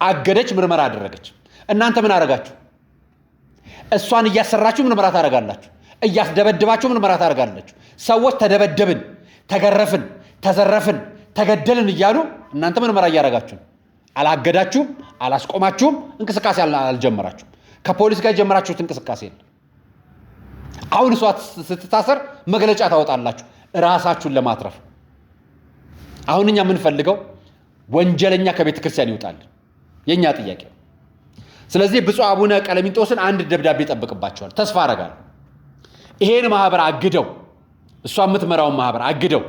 አገደች፣ ምርመራ አደረገች። እናንተ ምን አረጋችሁ? እሷን እያሰራችሁ ምርመራ ታደርጋላችሁ። እያስደበድባችሁ ምርመራ ታደርጋላችሁ። ሰዎች ተደበደብን፣ ተገረፍን፣ ተዘረፍን፣ ተገደልን እያሉ እናንተ ምርመራ እያደረጋችሁ አላገዳችሁም፣ አላስቆማችሁም፣ እንቅስቃሴ አልጀመራችሁም። ከፖሊስ ጋር የጀመራችሁት እንቅስቃሴ ነው። አሁን እሷ ስትታሰር መግለጫ ታወጣላችሁ ራሳችሁን ለማትረፍ። አሁን እኛ የምንፈልገው ወንጀለኛ ከቤተ ክርስቲያን ይውጣል፣ የኛ ጥያቄ። ስለዚህ ብፁዕ አቡነ ቀለሚንጦስን አንድ ደብዳቤ ይጠብቅባቸዋል። ተስፋ አረጋለሁ ይሄን ማህበር አግደው፣ እሷ የምትመራውን ማህበር አግደው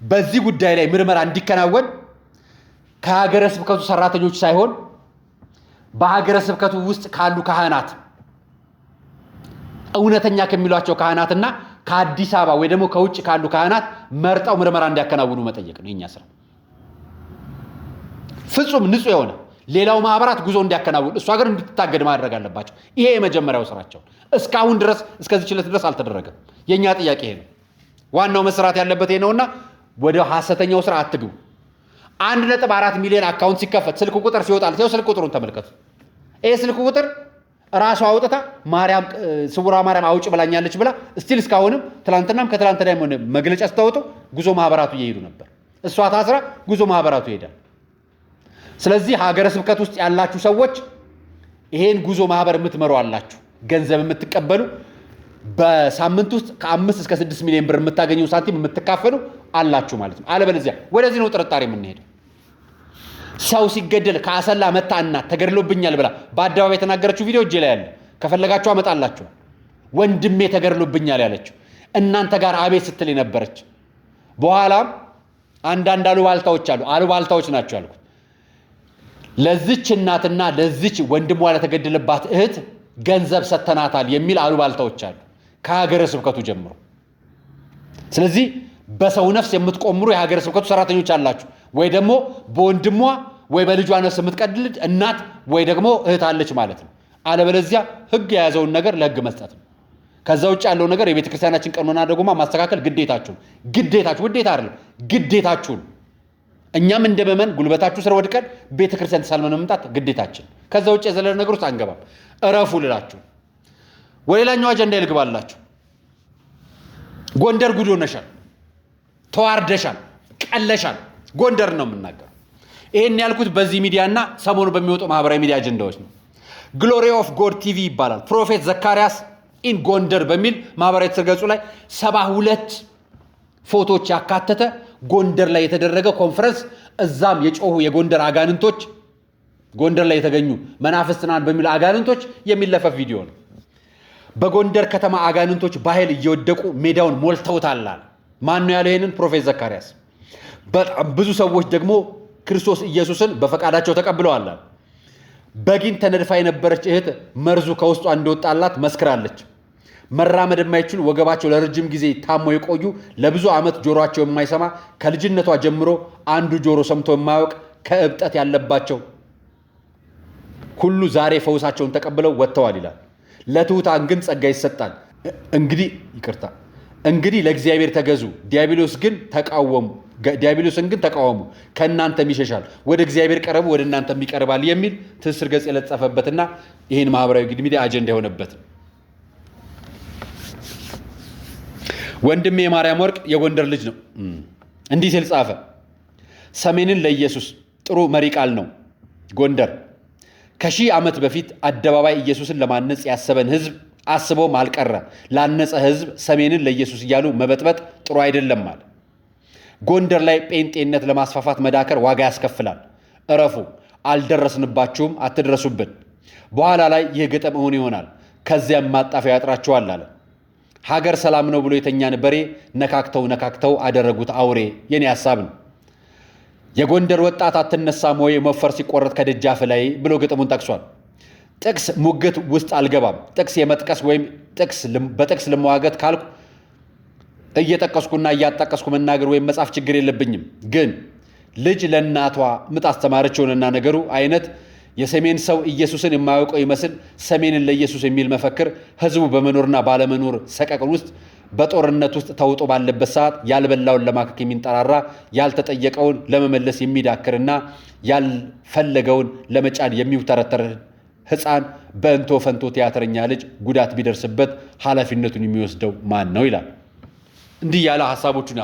በዚህ ጉዳይ ላይ ምርመራ እንዲከናወን ከሀገረ ስብከቱ ሰራተኞች ሳይሆን በሀገረ ስብከቱ ውስጥ ካሉ ካህናት እውነተኛ ከሚሏቸው ካህናትና ከአዲስ አበባ ወይ ደግሞ ከውጭ ካሉ ካህናት መርጠው ምርመራ እንዲያከናውኑ መጠየቅ ነው የኛ ስራ። ፍጹም ንጹህ የሆነ ሌላው ማህበራት ጉዞ እንዲያከናውን፣ እሷ ግን እንድትታገድ ማድረግ አለባቸው። ይሄ የመጀመሪያው ስራቸው። እስካሁን ድረስ እስከዚህ ችለት ድረስ አልተደረገም። የኛ ጥያቄ ይሄ ነው። ዋናው መስራት ያለበት ይሄ ነውና ወደ ሐሰተኛው ስራ አትግቡ። 1.4 ሚሊዮን አካውንት ሲከፈት ስልክ ቁጥር ሲወጣል፣ ስልክ ቁጥሩን ተመልከቱ። ይሄ ስልክ ቁጥር ራሷ አውጥታ ማርያም ስውራ ማርያም አውጭ ብላኛለች ብላ ስቲል እስካሁንም ትላንትናም ከትላንትናም ሆነ መግለጫ ስታወጡ ጉዞ ማህበራቱ እየሄዱ ነበር። እሷ ታስራ ጉዞ ማህበራቱ ይሄዳል። ስለዚህ ሀገረ ስብከት ውስጥ ያላችሁ ሰዎች ይሄን ጉዞ ማህበር የምትመሩ አላችሁ፣ ገንዘብ የምትቀበሉ በሳምንት ውስጥ ከ5 እስከ 6 ሚሊዮን ብር የምታገኙ ሳንቲም የምትካፈሉ አላችሁ ማለት ነው። አለበለዚያ ወደዚህ ነው ጥርጣሬ የምንሄደው። ሰው ሲገደል ከአሰላ መታ እናት ተገድሎብኛል ብላ በአደባባይ የተናገረችው ቪዲዮ እጄ ላይ ያለ፣ ከፈለጋችሁ አመጣላችሁ። ወንድሜ ተገድሎብኛል ያለችው እናንተ ጋር አቤት ስትል የነበረች። በኋላም አንዳንድ አሉባልታዎች አሉ፣ አሉባልታዎች ናቸው ያልኩት። ለዚች እናትና ለዚች ወንድሟ ለተገደለባት እህት ገንዘብ ሰተናታል የሚል አሉባልታዎች አሉ ከሀገረ ስብከቱ ጀምሮ። ስለዚህ በሰው ነፍስ የምትቆምሩ የሀገረ ስብከቱ ሰራተኞች አላችሁ፣ ወይ ደግሞ በወንድሟ ወይ በልጇ ነፍስ የምትቀድል እናት ወይ ደግሞ እህት አለች ማለት ነው። አለበለዚያ ህግ የያዘውን ነገር ለህግ መስጠት ነው። ከዛ ውጭ ያለው ነገር የቤተ ክርስቲያናችን ቀኖና ደጎማ ማስተካከል ግዴታችሁ፣ ውዴታ አይደለም ግዴታችሁ። እኛም እንደመመን ጉልበታችሁ ስር ወድቀን ቤተ ክርስቲያን ተሳልመን መምጣት ግዴታችን። ከዛ ውጭ የዘለለ ነገር ውስጥ አንገባም። እረፉ ልላችሁ። ወሌላኛው አጀንዳ ይልግባላችሁ። ጎንደር ጉድ ሆነሻል፣ ተዋርደሻል፣ ቀለሻል። ጎንደር ነው የምናገረው። ይሄን ያልኩት በዚህ ሚዲያና ሰሞኑ በሚወጡ ማህበራዊ ሚዲያ አጀንዳዎች ነው። ግሎሪ ኦፍ ጎድ ቲቪ ይባላል። ፕሮፌት ዘካርያስ ኢን ጎንደር በሚል ማህበራዊ ትስስር ገጹ ላይ 72 ፎቶዎች ያካተተ ጎንደር ላይ የተደረገ ኮንፈረንስ፣ እዛም የጮሁ የጎንደር አጋንንቶች፣ ጎንደር ላይ የተገኙ መናፍስትናን በሚል አጋንንቶች የሚለፈፍ ቪዲዮ ነው። በጎንደር ከተማ አጋንንቶች በኃይል እየወደቁ ሜዳውን ሞልተውታል። ማን ነው ያለው ይሄንን? ፕሮፌት ዘካርያስ። በጣም ብዙ ሰዎች ደግሞ ክርስቶስ ኢየሱስን በፈቃዳቸው ተቀብለዋል። በጊንጥ ተነድፋ የነበረች እህት መርዙ ከውስጧ እንደወጣላት መስክራለች። መራመድ የማይችሉ ወገባቸው ለረጅም ጊዜ ታሞ የቆዩ ለብዙ ዓመት ጆሮአቸው የማይሰማ ከልጅነቷ ጀምሮ አንዱ ጆሮ ሰምቶ የማያውቅ ከእብጠት ያለባቸው ሁሉ ዛሬ ፈውሳቸውን ተቀብለው ወጥተዋል ይላል። ለትሑታን ግን ጸጋ ይሰጣል። እንግዲህ ለእግዚአብሔር ተገዙ፣ ዲያብሎስን ግን ተቃወሙ፣ ከእናንተም ይሸሻል። ወደ እግዚአብሔር ቀረቡ፣ ወደ እናንተም ይቀርባል የሚል ትስስር ገጽ የለጠፈበትና ይህን ማህበራዊ ሚዲያ አጀንዳ የሆነበት ወንድሜ የማርያም ወርቅ የጎንደር ልጅ ነው። እንዲህ ሲል ጻፈ። ሰሜንን ለኢየሱስ ጥሩ መሪ ቃል ነው። ጎንደር ከ1000 ዓመት በፊት አደባባይ ኢየሱስን ለማነጽ ያሰበን ህዝብ አስቦም አልቀረ። ላነጸ ህዝብ ሰሜንን ለኢየሱስ እያሉ መበጥበጥ ጥሩ አይደለም አለ። ጎንደር ላይ ጴንጤነት ለማስፋፋት መዳከር ዋጋ ያስከፍላል። እረፉ፣ አልደረስንባችሁም፣ አትድረሱብን። በኋላ ላይ ይህ ግጥም እውን ይሆናል፣ ከዚያም ማጣፊያ ያጥራችኋል አለ። ሀገር ሰላም ነው ብሎ የተኛን በሬ ነካክተው አደረጉት አውሬ። የኔ ሐሳብ ነው። የጎንደር ወጣት አትነሳም ወይ መፈር ሲቆረጥ ከደጃፍ ላይ ብሎ ግጥሙን ጠቅሷል። ጥቅስ ሙግት ውስጥ አልገባም። ጥቅስ የመጥቀስ ወይም በጥቅስ ለመዋገት ካልኩ እየጠቀስኩና እያጣቀስኩ መናገር ወይም መጻፍ ችግር የለብኝም። ግን ልጅ ለእናቷ ምጥ አስተማረች ሆነና ነገሩ አይነት የሰሜን ሰው ኢየሱስን የማያውቀው ይመስል ሰሜንን ለኢየሱስ የሚል መፈክር ህዝቡ በመኖርና ባለመኖር ሰቀቅን ውስጥ በጦርነት ውስጥ ተውጦ ባለበት ሰዓት ያልበላውን ለማከክ የሚንጠራራ ያልተጠየቀውን ለመመለስ የሚዳክርና ያልፈለገውን ለመጫን የሚውተረተር ህፃን በእንቶ ፈንቶ ቲያትረኛ ልጅ ጉዳት ቢደርስበት ኃላፊነቱን የሚወስደው ማን ነው ይላል። እንዲህ ያለ ሐሳቦቹን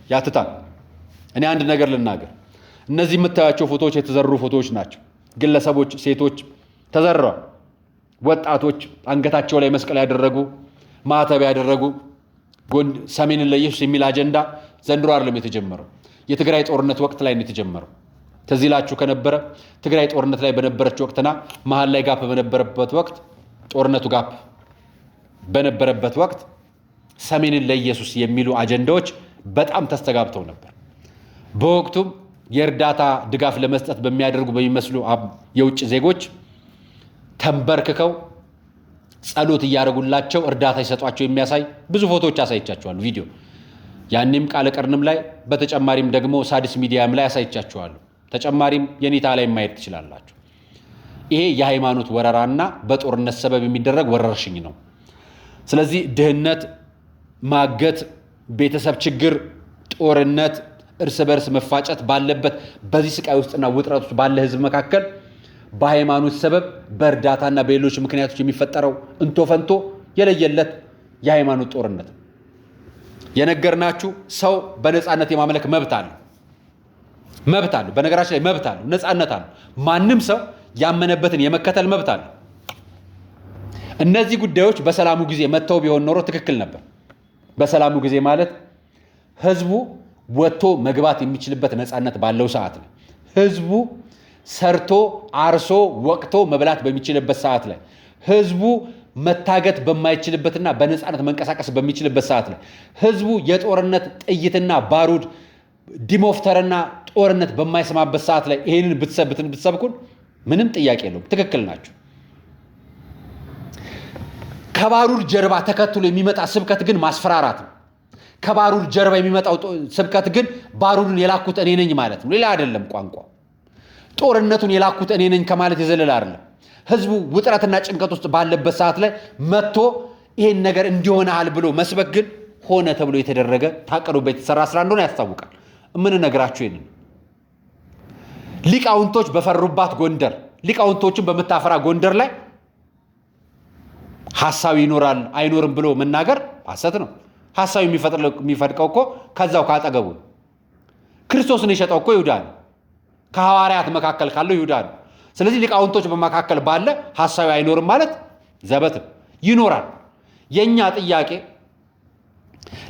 ያትታል። እኔ አንድ ነገር ልናገር። እነዚህ የምታያቸው ፎቶዎች የተዘሩ ፎቶዎች ናቸው። ግለሰቦች፣ ሴቶች ተዘረዋል። ወጣቶች አንገታቸው ላይ መስቀል ያደረጉ፣ ማዕተብ ያደረጉ ሰሜንን ለኢየሱስ የሚል አጀንዳ ዘንድሮ አይደለም የተጀመረው። የትግራይ ጦርነት ወቅት ላይ ነው የተጀመረው። ትዝ ይላችሁ ከነበረ ትግራይ ጦርነት ላይ በነበረች ወቅትና መሀል ላይ ጋፕ በነበረበት ወቅት ጦርነቱ ጋፕ በነበረበት ወቅት ሰሜንን ለኢየሱስ የሚሉ አጀንዳዎች በጣም ተስተጋብተው ነበር። በወቅቱም የእርዳታ ድጋፍ ለመስጠት በሚመስሉ የውጭ ዜጎች ተንበርክከው ጸሎት እያደረጉላቸው እርዳታ ይሰጧቸው የሚያሳይ ብዙ ፎቶዎች አሳይቻችኋለሁ። ቪዲዮ ያኔም ቃለ ቀርንም ላይ በተጨማሪም ደግሞ ሳዲስ ሚዲያም ላይ አሳይቻችኋለሁ። ተጨማሪም የኔታ ላይ ማየት ትችላላችሁ። ይሄ የሃይማኖት ወረራና በጦርነት ሰበብ የሚደረግ ወረርሽኝ ነው። ስለዚህ ድህነት፣ ማገት፣ ቤተሰብ ችግር፣ ጦርነት፣ እርስ በርስ መፋጨት ባለበት በዚህ ስቃይ ውስጥና ውጥረት ውስጥ ባለ ህዝብ መካከል በሃይማኖት ሰበብ በእርዳታና በሌሎች ምክንያቶች የሚፈጠረው እንቶ ፈንቶ የለየለት የሃይማኖት ጦርነት የነገርናችሁ። ሰው በነፃነት የማምለክ መብት አለው። በነገራችን ላይ መብት አለው፣ ነፃነት አለው። ማንም ሰው ያመነበትን የመከተል መብት አለው። እነዚህ ጉዳዮች በሰላሙ ጊዜ መጥተው ቢሆን ኖሮ ትክክል ነበር። በሰላሙ ጊዜ ማለት ህዝቡ ወጥቶ መግባት የሚችልበት ነፃነት ባለው ሰዓት ነው። ህዝቡ ሰርቶ አርሶ ወቅቶ መብላት በሚችልበት ሰዓት ላይ፣ ህዝቡ መታገት በማይችልበትና በነፃነት መንቀሳቀስ በሚችልበት ሰዓት ላይ፣ ህዝቡ የጦርነት ጥይትና ባሩድ ዲሞፍተርና ጦርነት በማይሰማበት ሰዓት ላይ ይሄንን ብትሰብኩን ምንም ጥያቄ የለውም፣ ትክክል ናቸው። ከባሩድ ጀርባ ተከትሎ የሚመጣ ስብከት ግን ማስፈራራት ነው። ከባሩድ ጀርባ የሚመጣው ስብከት ግን ባሩድን የላኩት እኔ ነኝ ማለት ነው። ሌላ አይደለም። ቋንቋ ጦርነቱን የላኩት እኔ ነኝ ከማለት የዘለለ አይደለም። ህዝቡ ውጥረትና ጭንቀት ውስጥ ባለበት ሰዓት ላይ መጥቶ ይሄን ነገር እንዲሆናል ብሎ መስበክ ግን ሆነ ተብሎ የተደረገ ታቀዱበት የተሰራ ስራ እንደሆነ ያስታውቃል። የምንነግራችሁ ይሄንን ሊቃውንቶች በፈሩባት ጎንደር፣ ሊቃውንቶችን በምታፈራ ጎንደር ላይ ሐሳብ ይኖራል አይኖርም ብሎ መናገር ሐሰት ነው። ሐሳብ የሚፈድቀው እኮ ከዛው ካጠገቡ ክርስቶስን የሸጠው እኮ ይሁዳ ነው። ከሐዋርያት መካከል ካለው ይሁዳ ነው። ስለዚህ ሊቃውንቶች በመካከል ባለ ሐሳብ አይኖርም ማለት ዘበት ይኖራል። የኛ ጥያቄ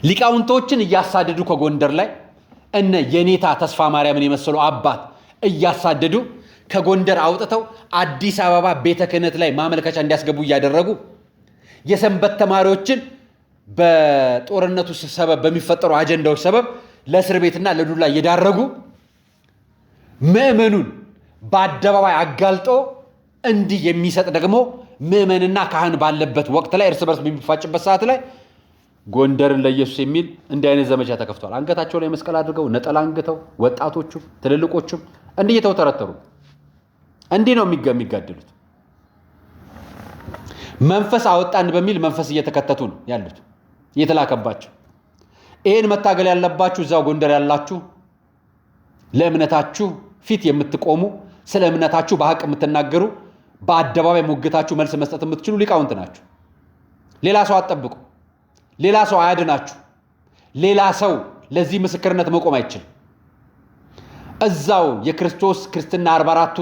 ሊቃውንቶችን እያሳደዱ ከጎንደር ላይ እነ የኔታ ተስፋ ማርያምን የመሰሉ አባት እያሳደዱ ከጎንደር አውጥተው አዲስ አበባ ቤተ ክህነት ላይ ማመልከቻ እንዲያስገቡ እያደረጉ የሰንበት ተማሪዎችን በጦርነቱ ሰበብ በሚፈጠሩ አጀንዳዎች ሰበብ ለእስር ቤትና ለዱላ እየዳረጉ ምዕመኑን በአደባባይ አጋልጦ እንዲህ የሚሰጥ ደግሞ ምዕመንና ካህን ባለበት ወቅት ላይ እርስ በርስ በሚፋጭበት ሰዓት ላይ ጎንደርን ለኢየሱስ የሚል እንዲህ አይነት ዘመቻ ተከፍቷል። አንገታቸው ላይ መስቀል አድርገው ነጠላ አንግተው ወጣቶቹም ትልልቆቹም እንዲህ እየተውተረተሩ እንዲህ ነው የሚጋደሉት። መንፈስ አወጣን በሚል መንፈስ እየተከተቱ ነው ያሉት እየተላከባቸው። ይሄን መታገል ያለባችሁ እዛው ጎንደር ያላችሁ ለእምነታችሁ ፊት የምትቆሙ ስለ እምነታችሁ በሐቅ የምትናገሩ በአደባባይ ሞግታችሁ መልስ መስጠት የምትችሉ ሊቃውንት ናችሁ። ሌላ ሰው አትጠብቁ። ሌላ ሰው አያድናችሁ። ሌላ ሰው ለዚህ ምስክርነት መቆም አይችልም። እዛው የክርስቶስ ክርስትና 44ቱ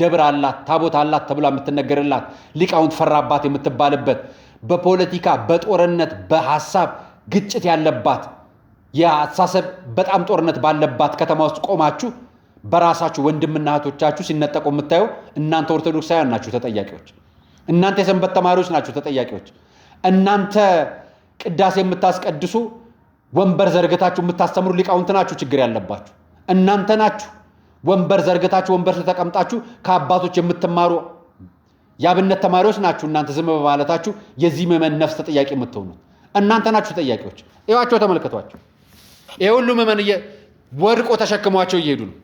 ደብር አላት ታቦት አላት ተብላ የምትነገርላት ሊቃውንት ፈራባት የምትባልበት በፖለቲካ በጦርነት በሐሳብ ግጭት ያለባት የአሳሰብ በጣም ጦርነት ባለባት ከተማ ውስጥ ቆማችሁ በራሳችሁ ወንድምና እህቶቻችሁ ሲነጠቁ የምታዩ እናንተ ኦርቶዶክሳውያን ናችሁ ተጠያቂዎች። እናንተ የሰንበት ተማሪዎች ናችሁ ተጠያቂዎች። እናንተ ቅዳሴ የምታስቀድሱ ወንበር ዘርግታችሁ የምታስተምሩ ሊቃውንት ናችሁ ችግር ያለባችሁ። እናንተ ናችሁ ወንበር ዘርግታችሁ ወንበር ተቀምጣችሁ ከአባቶች የምትማሩ የአብነት ተማሪዎች ናችሁ። እናንተ ዝም በማለታችሁ የዚህ ምዕመን ነፍስ ተጠያቂ የምትሆኑት እናንተ ናችሁ ተጠያቂዎች። ይዋቸው ተመልከቷቸው። ይሄ ሁሉ ምዕመን ወድቆ ተሸክሟቸው እየሄዱ ነው።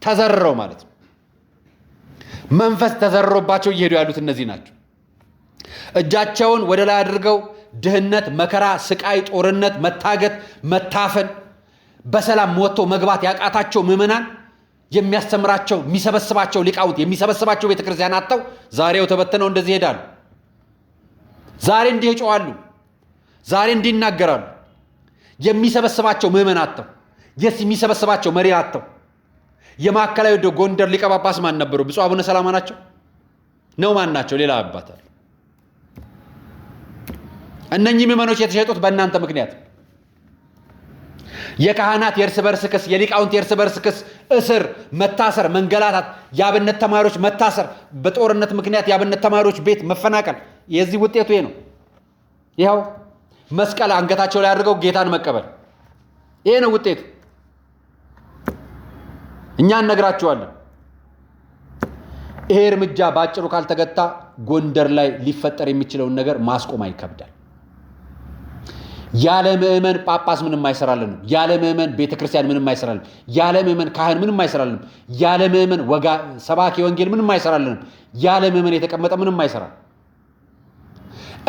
ተዘርረው ማለት ነው። መንፈስ ተዘርሮባቸው እየሄዱ ያሉት እነዚህ ናቸው። እጃቸውን ወደ ላይ አድርገው ድህነት፣ መከራ፣ ስቃይ፣ ጦርነት፣ መታገት፣ መታፈን በሰላም ወጥቶ መግባት ያቃታቸው ምዕመናን የሚያስተምራቸው የሚሰበስባቸው ሊቃውንት የሚሰበስባቸው ቤተክርስቲያን አጥተው ዛሬው ተበተነው እንደዚህ ይሄዳሉ። ዛሬ እንዲህ ይጮዋሉ። ዛሬ እንዲህ ይናገራሉ። የሚሰበስባቸው ምዕመን አጥተው የሚሰበስባቸው መሪ አጥተው የማዕከላዊ ጎንደር ሊቀ ጳጳስ ማን ነበሩ? ብፁዕ አቡነ ሰላማ ናቸው ነው? ማን ናቸው? ሌላ አባት አለ። እነኚህ ምዕመኖች የተሸጡት በእናንተ ምክንያት። የካህናት የእርስ በርስ ክስ፣ የሊቃውንት የእርስ በርስ ክስ፣ እስር፣ መታሰር፣ መንገላታት፣ የአብነት ተማሪዎች መታሰር፣ በጦርነት ምክንያት የአብነት ተማሪዎች ቤት መፈናቀል፣ የዚህ ውጤቱ ይሄ ነው። ይኸው መስቀል አንገታቸው ላይ አድርገው ጌታን መቀበል፣ ይሄ ነው ውጤቱ። እኛ እነግራችኋለን። ይሄ እርምጃ ባጭሩ ካልተገታ ጎንደር ላይ ሊፈጠር የሚችለውን ነገር ማስቆም አይከብዳል። ያለ ምዕመን ጳጳስ ምንም አይሰራልንም። ያለ ምዕመን ቤተክርስቲያን ምንም አይሰራልንም። ያለ ምዕመን ካህን ምንም አይሰራልንም። ያለ ምዕመን ሰባኪ ወንጌል ምንም አይሰራልንም። ያለ ምዕመን የተቀመጠ ምንም አይሰራል።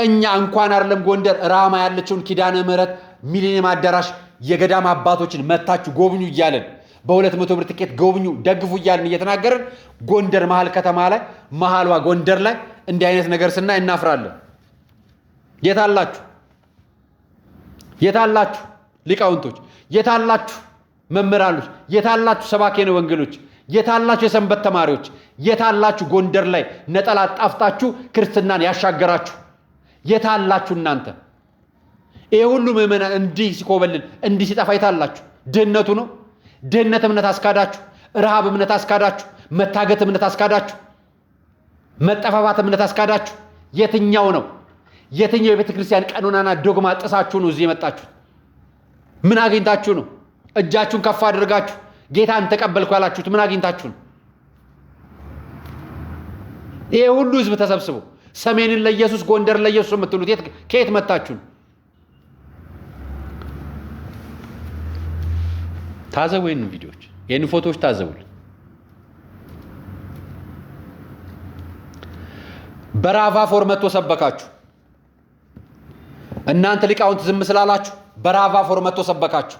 እኛ እንኳን አይደለም ጎንደር ራማ ያለችውን ኪዳነ ምሕረት ሚሊኒየም አዳራሽ የገዳም አባቶችን መታችሁ ጎብኙ እያለን በ200 ብር ትኬት ጎብኙ ደግፉ እያልን እየተናገርን ጎንደር መሀል ከተማ ላይ መሀልዋ ጎንደር ላይ እንዲህ አይነት ነገር ስናይ እናፍራለን። የታላችሁ የታላችሁ ሊቃውንቶች፣ የታላችሁ መምህራኖች፣ የታላችሁ ሰባኬነ ወንጌሎች፣ የታላችሁ የሰንበት ተማሪዎች፣ የታላችሁ ጎንደር ላይ ነጠላ ጣፍጣችሁ ክርስትናን ያሻገራችሁ የታላችሁ እናንተ? ይሄ ሁሉ ምዕመናን እንዲህ ሲኮበልን እንዲህ ሲጠፋ የታላችሁ? ድህነቱ ነው። ድህነት እምነት አስካዳችሁ፣ ረሃብ እምነት አስካዳችሁ፣ መታገት እምነት አስካዳችሁ፣ መጠፋፋት እምነት አስካዳችሁ። የትኛው ነው? የትኛው የቤተ ክርስቲያን ቀኖናና ዶግማ ጥሳችሁ ነው እዚህ የመጣችሁ? ምን አግኝታችሁ ነው? እጃችሁን ከፍ አድርጋችሁ ጌታን ተቀበልኩ ያላችሁት ምን አግኝታችሁ ነው? ይሄ ሁሉ ህዝብ ተሰብስቦ ሰሜንን ለኢየሱስ ጎንደር ለኢየሱስ የምትሉት ከየት መጣችሁ ነው? ታዘቡ። ይህን ቪዲዮዎች ይህን ፎቶዎች ታዘቡልን። በራቫ ፎር መጥቶ ሰበካችሁ። እናንተ ሊቃውንት ዝም ስላላችሁ በራቫ ፎር መጥቶ ሰበካችሁ።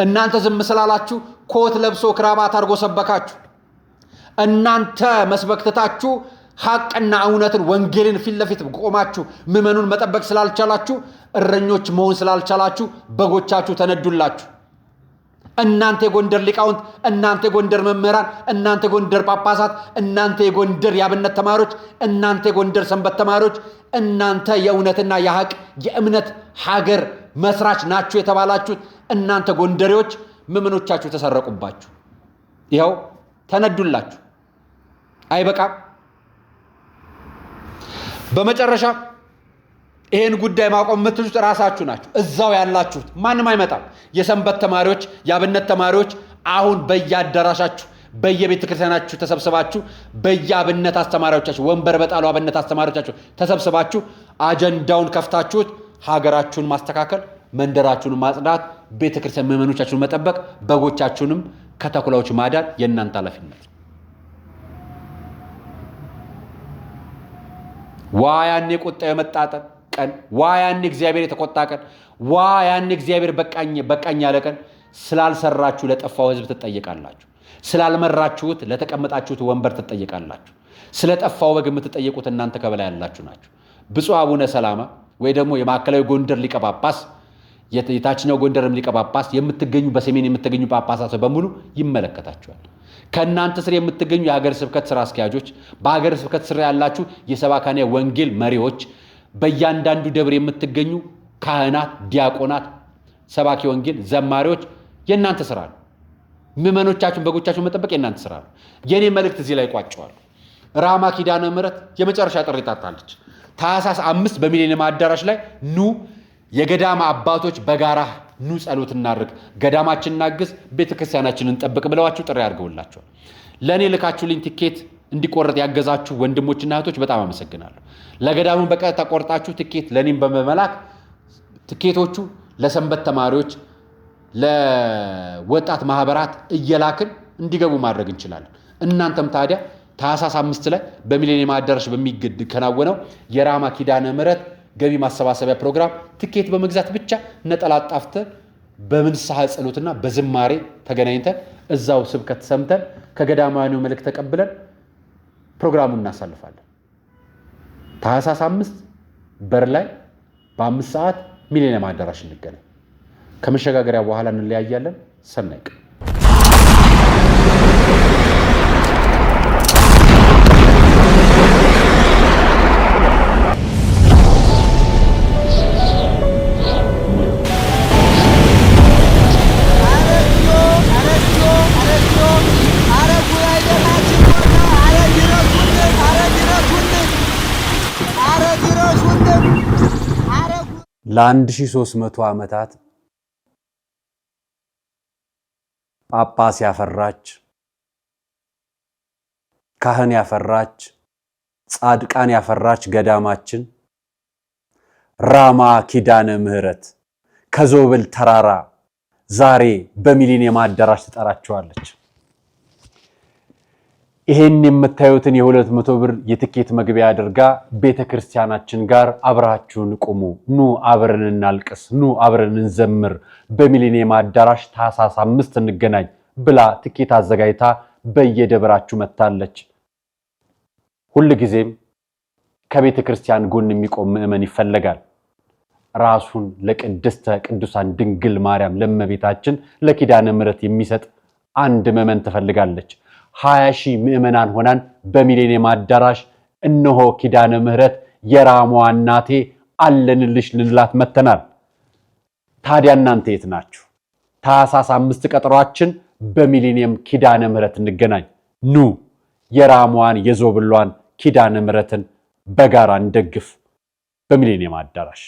እናንተ ዝም ስላላችሁ ኮት ለብሶ ክራባት አድርጎ ሰበካችሁ። እናንተ መስበክተታችሁ ሐቅና እውነትን ወንጌልን ፊት ለፊት ቆማችሁ ምዕመኑን መጠበቅ ስላልቻላችሁ እረኞች መሆን ስላልቻላችሁ በጎቻችሁ ተነዱላችሁ። እናንተ የጎንደር ሊቃውንት፣ እናንተ የጎንደር መምህራን፣ እናንተ የጎንደር ጳጳሳት፣ እናንተ የጎንደር የአብነት ተማሪዎች፣ እናንተ የጎንደር ሰንበት ተማሪዎች፣ እናንተ የእውነትና የሐቅ የእምነት ሀገር መስራች ናችሁ የተባላችሁት እናንተ ጎንደሬዎች ምዕመኖቻችሁ ተሰረቁባችሁ። ይኸው ተነዱላችሁ። አይበቃም? በመጨረሻ ይሄን ጉዳይ ማቆም የምትሉት ራሳችሁ ናችሁ፣ እዛው ያላችሁት። ማንም አይመጣም። የሰንበት ተማሪዎች፣ የአብነት ተማሪዎች አሁን በየአዳራሻችሁ በየቤተ ክርስቲያናችሁ ተሰብስባችሁ በየአብነት አስተማሪዎቻችሁ ወንበር በጣሉ አብነት አስተማሪዎቻችሁ ተሰብስባችሁ አጀንዳውን ከፍታችሁት ሀገራችሁን ማስተካከል፣ መንደራችሁን ማጽዳት፣ ቤተ ክርስቲያን ምዕመኖቻችሁን መጠበቅ፣ በጎቻችሁንም ከተኩላዎች ማዳን የእናንተ ኃላፊነት። ዋ ያኔ ቁጣው የመጣ ቀን፣ ዋ ያኔ እግዚአብሔር የተቆጣ ቀን፣ ዋ ያኔ እግዚአብሔር በቃኝ ያለ ቀን። ስላልሰራችሁ ለጠፋው ህዝብ ትጠየቃላችሁ። ስላልመራችሁት ለተቀመጣችሁት ወንበር ትጠየቃላችሁ። ስለጠፋው በግ የምትጠየቁት እናንተ ከበላይ ያላችሁ ናችሁ። ብፁዕ አቡነ ሰላማ ወይ ደግሞ የማዕከላዊ ጎንደር ሊቀ ጳጳስ፣ የታችኛው ጎንደርም ሊቀ ጳጳስ የምትገኙ በሰሜን የምትገኙ ጳጳሳት በሙሉ ይመለከታችኋል። ከእናንተ ስር የምትገኙ የሀገር ስብከት ስራ አስኪያጆች፣ በሀገር ስብከት ስር ያላችሁ የሰባካነ ወንጌል መሪዎች፣ በእያንዳንዱ ደብር የምትገኙ ካህናት፣ ዲያቆናት፣ ሰባኪ ወንጌል ዘማሪዎች የእናንተ ስራ ነው። ምዕመኖቻችሁን በጎቻችሁን መጠበቅ የእናንተ ስራ ነው። የኔ መልእክት እዚህ ላይ ቋጨዋል። ራማ ኪዳነ ምሕረት የመጨረሻ ጥሪ ታታለች። ታኅሳስ 5 በሚሊኒየም አዳራሽ ላይ ኑ የገዳማ አባቶች በጋራ ኑ ጸሎት እናድርግ፣ ገዳማችንን እናግዝ፣ ቤተክርስቲያናችንን እንጠብቅ ብለዋችሁ ጥሪ አድርገውላችኋል። ለእኔ ልካችሁልኝ ቲኬት እንዲቆረጥ ያገዛችሁ ወንድሞችና እህቶች በጣም አመሰግናለሁ። ለገዳሙ በቀጥታ ቆርጣችሁ ቲኬት ለእኔም በመላክ ቲኬቶቹ ለሰንበት ተማሪዎች፣ ለወጣት ማህበራት እየላክን እንዲገቡ ማድረግ እንችላለን። እናንተም ታዲያ ታኅሳስ 5 ላይ በሚሊኒየም አዳራሽ በሚከናወነው የራማ ኪዳነ ምሕረት ገቢ ማሰባሰቢያ ፕሮግራም ትኬት በመግዛት ብቻ ነጠላ ጣፍተን በንስሐ ጸሎትና በዝማሬ ተገናኝተን እዛው ስብከት ሰምተን ከገዳማዊው መልእክት ተቀብለን ፕሮግራሙን እናሳልፋለን። ታኅሳስ 5 በር ላይ በ5 ሰዓት ሚሊኒየም አዳራሽ እንገናኝ። ከመሸጋገሪያ በኋላ እንለያያለን። ሰናይ ቀን። ለ1300 ዓመታት ጳጳስ ያፈራች፣ ካህን ያፈራች፣ ጻድቃን ያፈራች ገዳማችን ራማ ኪዳነ ምሕረት ከዞብል ተራራ ዛሬ በሚሊኒየም አዳራሽ ትጠራቸዋለች። ይሄን የምታዩትን የ200 ብር የትኬት መግቢያ አድርጋ ቤተክርስቲያናችን ጋር አብራችሁን ቁሙ፣ ኑ አብረን እናልቅስ፣ ኑ አብረን እንዘምር፣ በሚሊኒየም አዳራሽ ታኅሳስ 5 እንገናኝ ብላ ትኬት አዘጋጅታ በየደብራችሁ መታለች። ሁልጊዜም ከቤተክርስቲያን ጎን የሚቆም ምዕመን ይፈልጋል። ራሱን ለቅድስተ ቅዱሳን ድንግል ማርያም ለእመቤታችን ለኪዳነ ምሕረት የሚሰጥ አንድ ምዕመን ትፈልጋለች። 20,000 ምዕመናን ሆናን በሚሊኒየም አዳራሽ እነሆ ኪዳነ ምሕረት የራማዋ እናቴ አለንልሽ ልንላት መተናል። ታዲያ እናንተ የት ናችሁ? ታኅሳስ 5 ቀጠሯችን በሚሊኒየም ኪዳነ ምሕረት እንገናኝ። ኑ የራማዋን የዞብሏን ኪዳነ ምሕረትን በጋራ እንደግፍ። በሚሊኒየም አዳራሽ